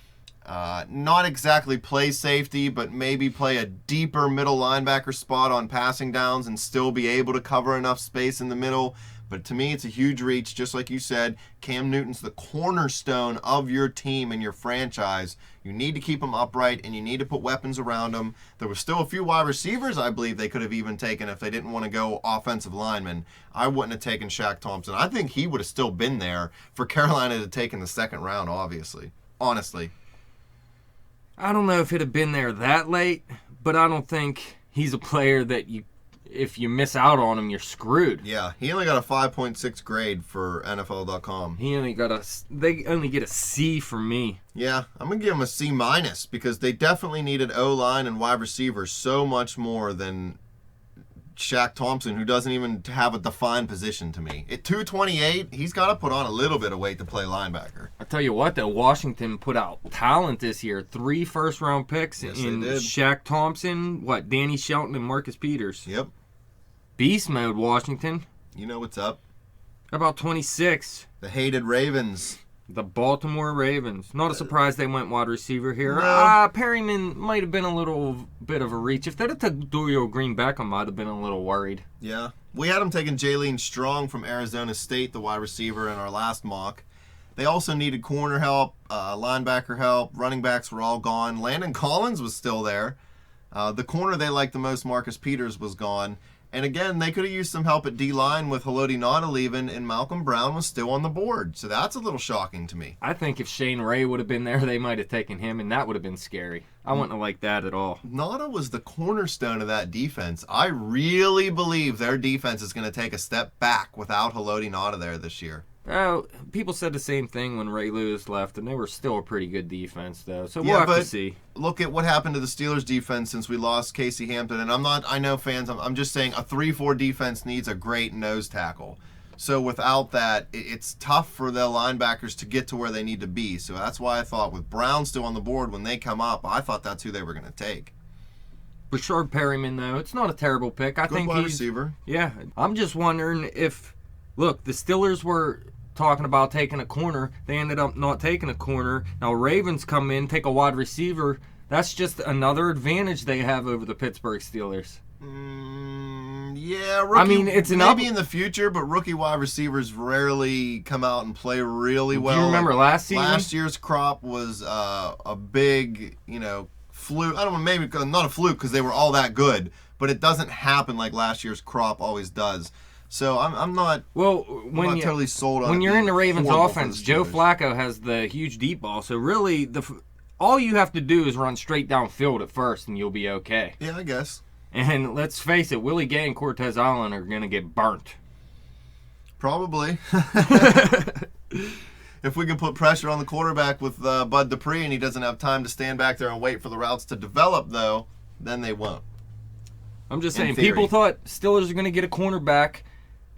Not exactly play safety, but maybe play a deeper middle linebacker spot on passing downs and still be able to cover enough space in the middle. But to me, it's a huge reach. Just like you said, Cam Newton's the cornerstone of your team and your franchise. You need to keep him upright, and you need to put weapons around him. There were still a few wide receivers I believe they could have even taken if they didn't want to go offensive linemen. I wouldn't have taken Shaq Thompson. I think he would have still been there for Carolina to take in the second round, obviously. Honestly. I don't know if it'd have been there that late, but I don't think he's a player that if you miss out on him, you're screwed. Yeah, he only got a 5.6 grade for NFL.com. They only get a C for me. Yeah, I'm going to give him a C- because they definitely needed O-line and wide receivers so much more than Shaq Thompson, who doesn't even have a defined position to me. At 228, he's got to put on a little bit of weight to play linebacker. I tell you what, though, Washington put out talent this year. 3 first-round picks Yes, in they did. Shaq Thompson, Danny Shelton, and Marcus Peters. Yep. Beast mode, Washington. You know what's up. About 26. The hated Ravens. The Baltimore Ravens. Not a surprise they went wide receiver here. No. Perryman might have been a little bit of a reach. If they'd have took Dorial Green Beckham, I'd have been a little worried. Yeah. We had him taking Jaylene Strong from Arizona State, the wide receiver, in our last mock. They also needed corner help, linebacker help. Running backs were all gone. Landon Collins was still there. The corner they liked the most, Marcus Peters, was gone. And again, they could have used some help at D-line with Haloti Ngata leaving, and Malcolm Brown was still on the board. So that's a little shocking to me. I think if Shane Ray would have been there, they might have taken him, and that would have been scary. I wouldn't have liked that at all. Ngata was the cornerstone of that defense. I really believe their defense is going to take a step back without Haloti Ngata there this year. Oh, people said the same thing when Ray Lewis left, and they were still a pretty good defense, though. So we'll have to see. Look at what happened to the Steelers defense since we lost Casey Hampton. And I know fans, I'm just saying a 3-4 defense needs a great nose tackle. So without that, it's tough for the linebackers to get to where they need to be. So that's why I thought with Brown still on the board when they come up, I thought that's who they were going to take. Rashard Perryman, though, it's not a terrible pick. I think wide he's receiver. Yeah, I'm just wondering if, look, the Steelers were talking about taking a corner. They ended up not taking a corner. Now Ravens come in, take a wide receiver. That's just another advantage they have over the Pittsburgh Steelers. Yeah, rookie, I mean, it's maybe in the future, but rookie wide receivers rarely come out and play really well. Do you remember last season? Last year's crop was a big, fluke. I don't know, maybe not a fluke because they were all that good, but it doesn't happen like last year's crop always does. So I'm not. Well, I'm not totally sold on. When you're in the Ravens horrible offense, for the Joe Steelers. Flacco has the huge deep ball. So really, all you have to do is run straight downfield at first, and you'll be okay. Yeah, I guess. And let's face it, Willie Gay and Cortez Allen are going to get burnt. Probably. If we can put pressure on the quarterback with Bud Dupree and he doesn't have time to stand back there and wait for the routes to develop, though, then they won't. I'm just In saying, theory. people thought Steelers are going to get a cornerback,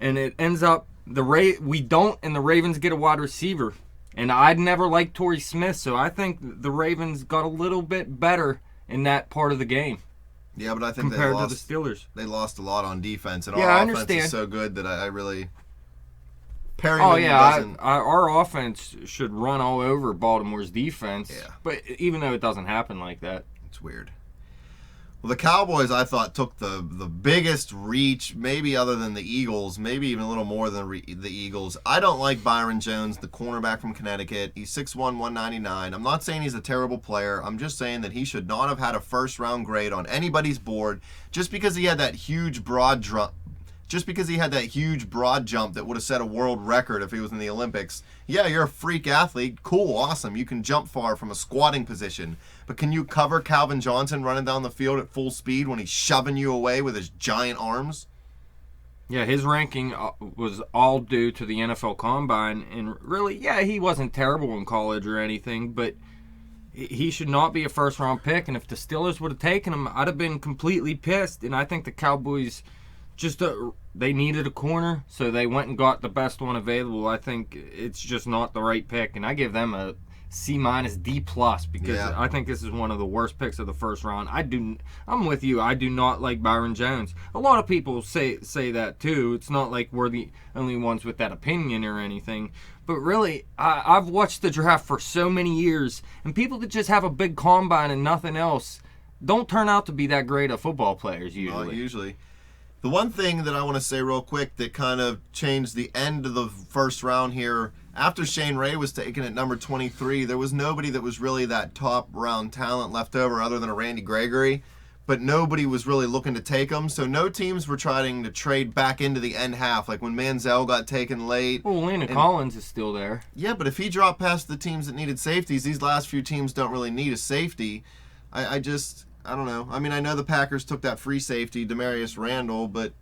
and it ends up we don't, and the Ravens get a wide receiver. And I'd never liked Torrey Smith, so I think the Ravens got a little bit better in that part of the game. Yeah, but I think compared they to the Steelers. They lost a lot on defense, and Yeah, our I offense understand. is so good that I really. Perryman Oh yeah, doesn't. our offense should run all over Baltimore's defense. Yeah. But even though it doesn't happen like that. It's weird. Well, the Cowboys, I thought, took the biggest reach, maybe other than the Eagles, maybe even a little more than the Eagles. I don't like Byron Jones, the cornerback from Connecticut. He's 6'1", 199. I'm not saying he's a terrible player. I'm just saying that he should not have had a first-round grade on anybody's board just because he had that huge broad jump. Just because he had that huge broad jump that would have set a world record if he was in the Olympics. Yeah, you're a freak athlete. Cool, awesome. You can jump far from a squatting position. But can you cover Calvin Johnson running down the field at full speed when he's shoving you away with his giant arms? Yeah, his ranking was all due to the NFL Combine. And really, yeah, he wasn't terrible in college or anything, but he should not be a first-round pick. And if the Steelers would have taken him, I'd have been completely pissed. And I think the Cowboys they needed a corner, so they went and got the best one available. I think it's just not the right pick, and I give them a C-, D+ because Yeah. I think this is one of the worst picks of the first round. I'm with you. I do not like Byron Jones. A lot of people say that too. It's not like we're the only ones with that opinion or anything. But really, I've watched the draft for so many years, and people that just have a big combine and nothing else don't turn out to be that great of football players usually. Usually. The one thing that I want to say real quick that kind of changed the end of the first round here, after Shane Ray was taken at number 23, there was nobody that was really that top round talent left over other than a Randy Gregory, but nobody was really looking to take him, so no teams were trying to trade back into the end half, like when Manziel got taken late. Well, Landon Collins is still there. Yeah, but if he dropped past the teams that needed safeties, these last few teams don't really need a safety. I don't know. I mean, I know the Packers took that free safety, Demarius Randall, but...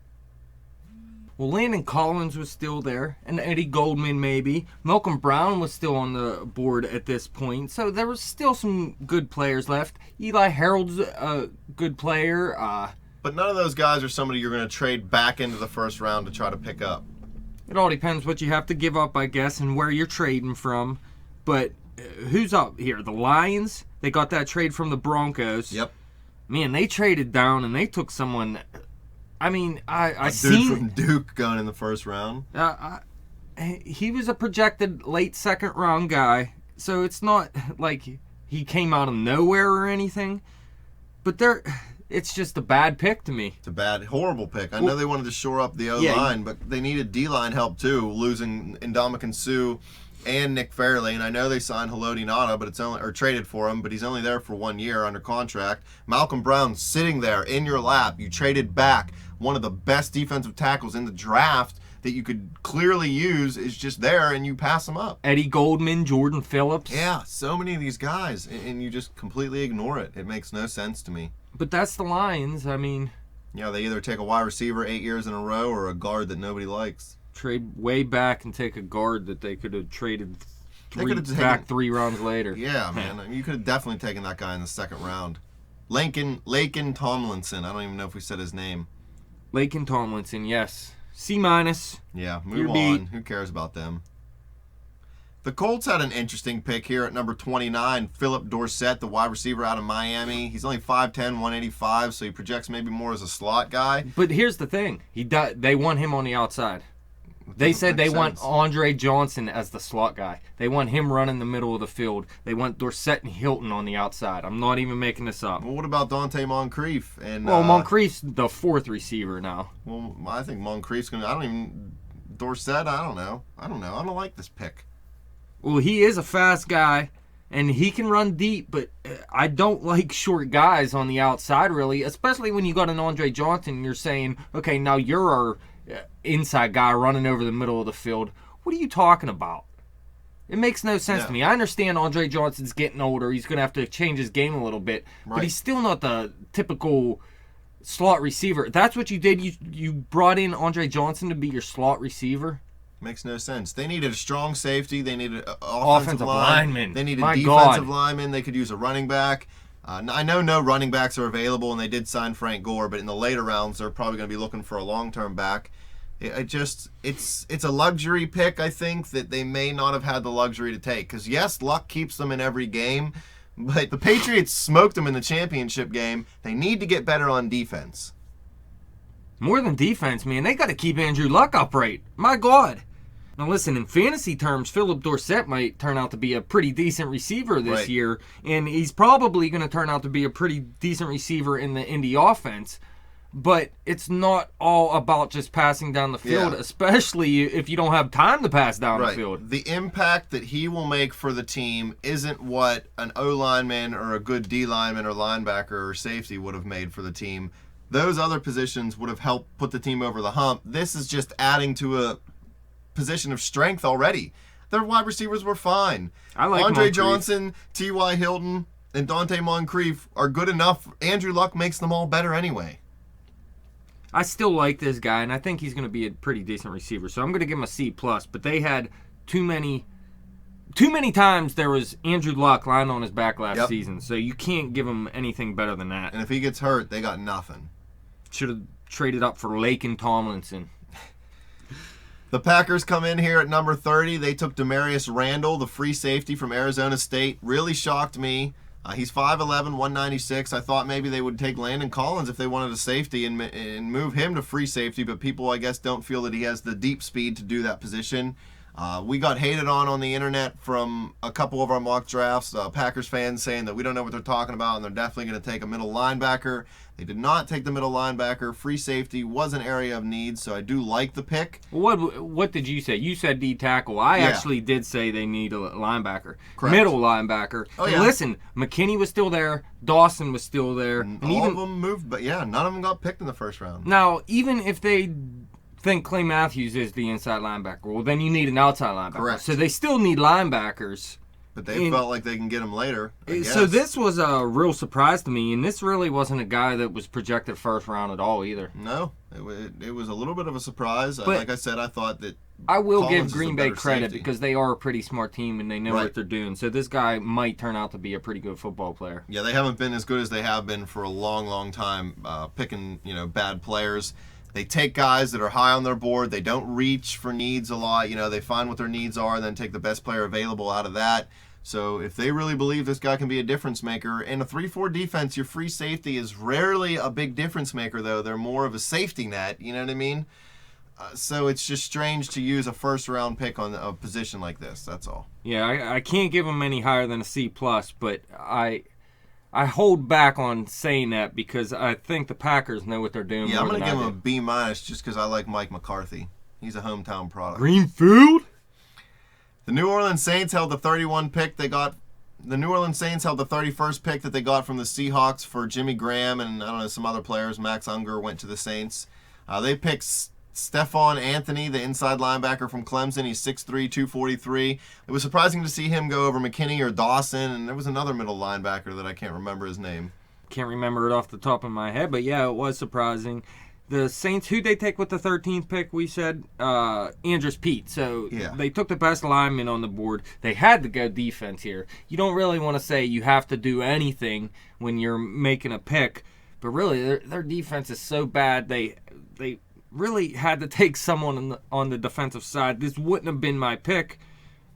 Well, Landon Collins was still there, and Eddie Goldman maybe. Malcolm Brown was still on the board at this point, so there was still some good players left. Eli Harold's a good player. But none of those guys are somebody you're going to trade back into the first round to try to pick up. It all depends what you have to give up, I guess, and where you're trading from. But who's up here? The Lions? They got that trade from the Broncos. Yep. Man, they traded down, and they took someone... I mean, I seen from Duke going in the first round. He was a projected late second round guy, so it's not like he came out of nowhere or anything. But it's just a bad pick to me. It's a bad, horrible pick. I know they wanted to shore up the O-line, but they needed D-line help too, losing Ndamukong Suh and Nick Fairley, and I know they signed Haloti Ngata, but traded for him, but he's only there for 1 year under contract. Malcolm Brown sitting there in your lap. You traded back one of the best defensive tackles in the draft that you could clearly use is just there, and you pass him up. Eddie Goldman, Jordan Phillips. Yeah, so many of these guys, and you just completely ignore it. It makes no sense to me. But that's the Lions. I mean... Yeah, they either take a wide receiver 8 years in a row or a guard that nobody likes. Trade way back and take a guard that they could have traded 3 rounds later. Yeah, man. You could have definitely taken that guy in the second round. Laken Tomlinson. I don't even know if we said his name. Laken Tomlinson, yes. C-. Yeah, move on. Who cares about them? The Colts had an interesting pick here at number 29. Philip Dorsett, the wide receiver out of Miami. He's only 5'10", 185, so he projects maybe more as a slot guy. But here's the thing. They want him on the outside. They said they want Andre Johnson as the slot guy. They want him running the middle of the field. They want Dorsett and Hilton on the outside. I'm not even making this up. Well, what about Dante Moncrief? Well, Moncrief's the fourth receiver now. Well, I think Moncrief's going to... Dorsett, I don't know. I don't like this pick. Well, he is a fast guy, and he can run deep, but I don't like short guys on the outside, really, especially when you got an Andre Johnson and you're saying, okay, now you're our inside guy running over the middle of the field. What are you talking about? It makes no sense to me. I understand Andre Johnson's getting older. He's going to have to change his game a little bit, but he's still not the typical slot receiver. That's what you did. You brought in Andre Johnson to be your slot receiver. Makes no sense. They needed a strong safety. They needed an offensive lineman. They needed defensive lineman. They could use a running back. I know no running backs are available, and they did sign Frank Gore, but in the later rounds, they're probably going to be looking for a long-term back. It's a luxury pick, I think, that they may not have had the luxury to take. Because, yes, luck keeps them in every game, but the Patriots smoked them in the championship game. They need to get better on defense. More than defense, man. They got to keep Andrew Luck upright. My God. Now, listen, in fantasy terms, Philip Dorsett might turn out to be a pretty decent receiver this year, and he's probably going to turn out to be a pretty decent receiver in the Indy offense. But it's not all about just passing down the field, especially if you don't have time to pass down the field. The impact that he will make for the team isn't what an O-lineman or a good D-lineman or linebacker or safety would have made for the team. Those other positions would have helped put the team over the hump. This is just adding to a position of strength already. Their wide receivers were fine. I like Andre Moncrief. Johnson, T.Y. Hilton, and Dante Moncrief are good enough. Andrew Luck makes them all better anyway. I still like this guy, and I think he's going to be a pretty decent receiver. So I'm going to give him a C+. But they had too many times there was Andrew Luck lying on his back last season. So you can't give him anything better than that. And if he gets hurt, they got nothing. Should have traded up for Laken Tomlinson. The Packers come in here at number 30. They took Demarius Randall, the free safety from Arizona State. Really shocked me. He's 5'11", 196. I thought maybe they would take Landon Collins if they wanted a safety and move him to free safety, but people, I guess, don't feel that he has the deep speed to do that position. We got hated on the internet from a couple of our mock drafts. Packers fans saying that we don't know what they're talking about and they're definitely going to take a middle linebacker. They did not take the middle linebacker. Free safety was an area of need, so I do like the pick. What did you say? You said D tackle. I actually did say they need a linebacker. Correct. Middle linebacker. Oh, And yeah. listen, McKinney was still there. Dawson was still there. And And all even of them moved, but yeah, none of them got picked in the first round. now, even if they think Clay Matthews is the inside linebacker, well, then you need an outside linebacker. Correct. So they still need linebackers. But they felt like they can get him later. I So guess. this was a real surprise to me, and this really wasn't a guy that was projected first round at all either. No, it was a little bit of a surprise. But like I said, I thought that I will Collins give is a Green Bay better credit safety. because they are a pretty smart team and they know Right. what they're doing. So this guy might turn out to be a pretty good football player. Yeah, they haven't been as good as they have been for a long, long time, picking bad players. They take guys that are high on their board. They don't reach for needs a lot. They find what their needs are and then take the best player available out of that. So if they really believe this guy can be a difference maker, in a 3-4 defense, your free safety is rarely a big difference maker, though. They're more of a safety net, you know what I mean? So it's just strange to use a first-round pick on a position like this, that's all. Yeah, I can't give him any higher than a C+, but I hold back on saying that because I think the Packers know what they're doing. Yeah, I'm more going to than give I him a B- just because I like Mike McCarthy. He's a hometown product. Greenfield? The New Orleans Saints held the 31 pick they got. The New Orleans Saints held the 31st pick that they got from the Seahawks for Jimmy Graham and I don't know some other players. Max Unger went to the Saints. They picked Stephon Anthony, the inside linebacker from Clemson. He's 6'3", 243. It was surprising to see him go over McKinney or Dawson, and there was another middle linebacker that I can't remember his name. Can't remember it off the top of my head, but yeah, it was surprising. The Saints, who'd they take with the 13th pick, we said? Andrews Pete. So Yeah. they took the best lineman on the board. They had to go defense here. You don't really want to say you have to do anything when you're making a pick, but really their defense is so bad they really had to take someone on the defensive side. This wouldn't have been my pick,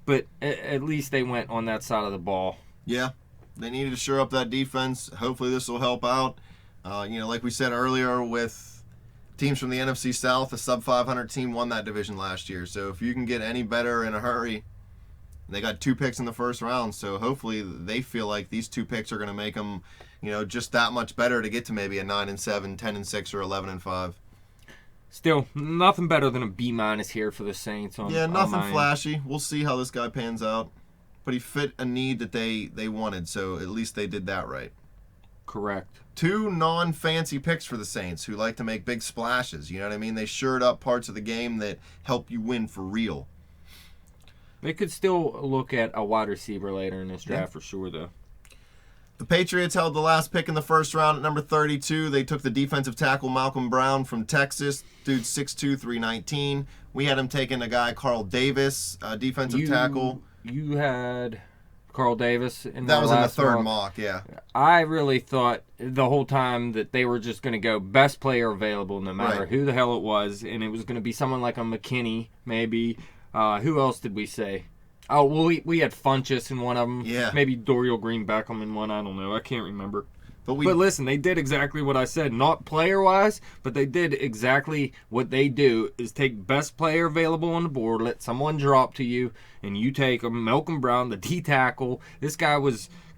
but at least they went on that side of the ball. Yeah, they needed to shore up that defense. Hopefully this will help out. Like we said earlier with teams from the NFC South, the sub-500 team won that division last year. So if you can get any better in a hurry, they got 2 picks in the first round. So hopefully they feel like these 2 picks are going to make them, just that much better to get to maybe a 9-7, 10-6, or 11-5. Still, nothing better than a B- here for the Saints. Yeah, on nothing my end. flashy. We'll see how this guy pans out. But he fit a need that they wanted, so at least they did that right. Correct. 2 non-fancy picks for the Saints who like to make big splashes. You know what I mean? They shored up parts of the game that help you win for real. They could still look at a wide receiver later in this draft for sure, though. The Patriots held the last pick in the first round at number 32. They took the defensive tackle Malcolm Brown from Texas. Dude, 6'2", 319. We had him taking a guy, Carl Davis, defensive tackle. You had Carl Davis in That our was in the last third mock. mock, yeah. I really thought the whole time that they were just going to go best player available no matter Right. who the hell it was, and it was going to be someone like a McKinney, maybe. Who else did we say? Oh, well, we had Funchess in one of them. Yeah. Maybe Dorial Green Beckham in one. I don't know. I can't remember. But But listen, they did exactly what I said. Not player-wise, but they did exactly what they do is take best player available on the board, let someone drop to you, and you take them. Malcolm Brown, the D-tackle. This guy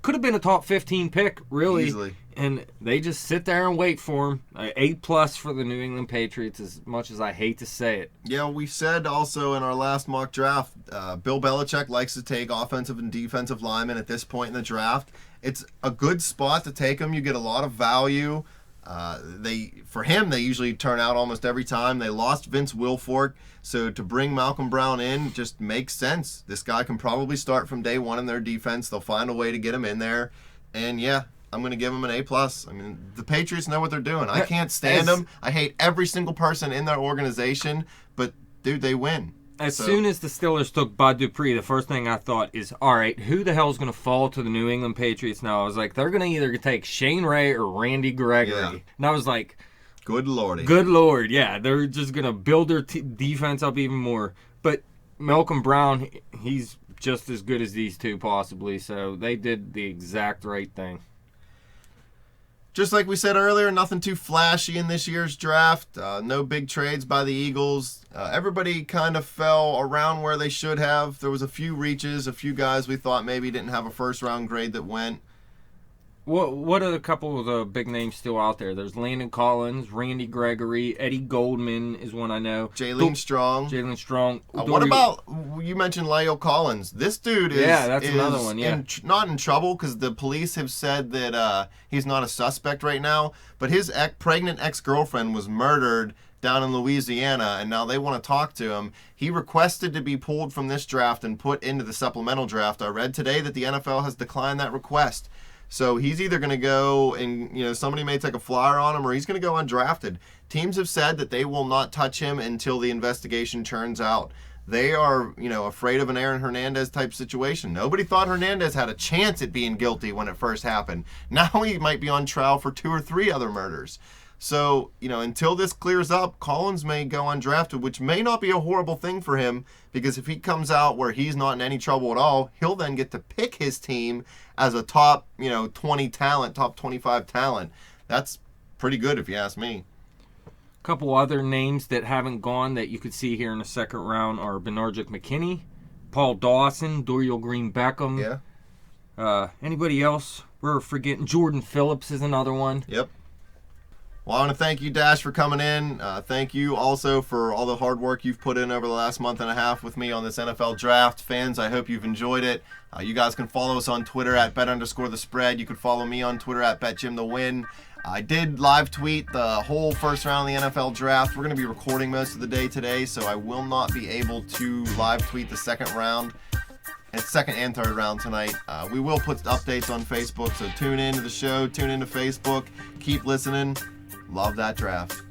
could have been a top 15 pick, really. Easily. And they just sit there and wait for him. A+ for the New England Patriots, as much as I hate to say it. Yeah, we said also in our last mock draft, Bill Belichick likes to take offensive and defensive linemen at this point in the draft. It's a good spot to take them. You get a lot of value. For him, they usually turn out almost every time. They lost Vince Wilfork, so to bring Malcolm Brown in just makes sense. This guy can probably start from day one in their defense. They'll find a way to get him in there. And yeah, I'm going to give him an A+. I mean, the Patriots know what they're doing. I can't stand them. I hate every single person in their organization, but dude, they win. As soon as the Steelers took Bud Dupree, the first thing I thought is, all right, who the hell is going to fall to the New England Patriots now? I was like, they're going to either take Shane Ray or Randy Gregory. Yeah. And I was like, Good lordy. good Lord, yeah, they're just going to build their defense up even more. But Malcolm Brown, he's just as good as these two possibly, so they did the exact right thing. Just like we said earlier, nothing too flashy in this year's draft. No big trades by the Eagles. Everybody kind of fell around where they should have. There was a few reaches, a few guys we thought maybe didn't have a first-round grade that went. What are a couple of the big names still out there? There's Landon Collins, Randy Gregory, Eddie Goldman is one I know. Jalen Strong. What about, you mentioned La'el Collins. This dude is, that's another one, not in trouble because the police have said that he's not a suspect right now, but his pregnant ex-girlfriend was murdered down in Louisiana, and now they want to talk to him. He requested to be pulled from this draft and put into the supplemental draft. I read today that the NFL has declined that request. So he's either going to go and, somebody may take a flyer on him, or he's going to go undrafted. Teams have said that they will not touch him until the investigation turns out. They are, afraid of an Aaron Hernandez type situation. Nobody thought Hernandez had a chance at being guilty when it first happened. Now he might be on trial for 2 or 3 other murders. So, until this clears up, Collins may go undrafted, which may not be a horrible thing for him, because if he comes out where he's not in any trouble at all, he'll then get to pick his team as a top, 20 talent, top 25 talent. That's pretty good if you ask me. A couple other names that haven't gone that you could see here in the second round are Benarjic McKinney, Paul Dawson, Dorial Green-Beckham. Yeah. Anybody else? We're forgetting. Jordan Phillips is another one. Yep. Well, I want to thank you, Dash, for coming in. Thank you also for all the hard work you've put in over the last month and a half with me on this NFL draft. Fans, I hope you've enjoyed it. You guys can follow us on Twitter at bet_the_spread. You can follow me on Twitter at betjimthewin. I did live tweet the whole first round of the NFL draft. We're going to be recording most of the day today, so I will not be able to live tweet the second round. It's second and third round tonight. We will put updates on Facebook, so tune in to the show, tune into Facebook, keep listening. Love that draft.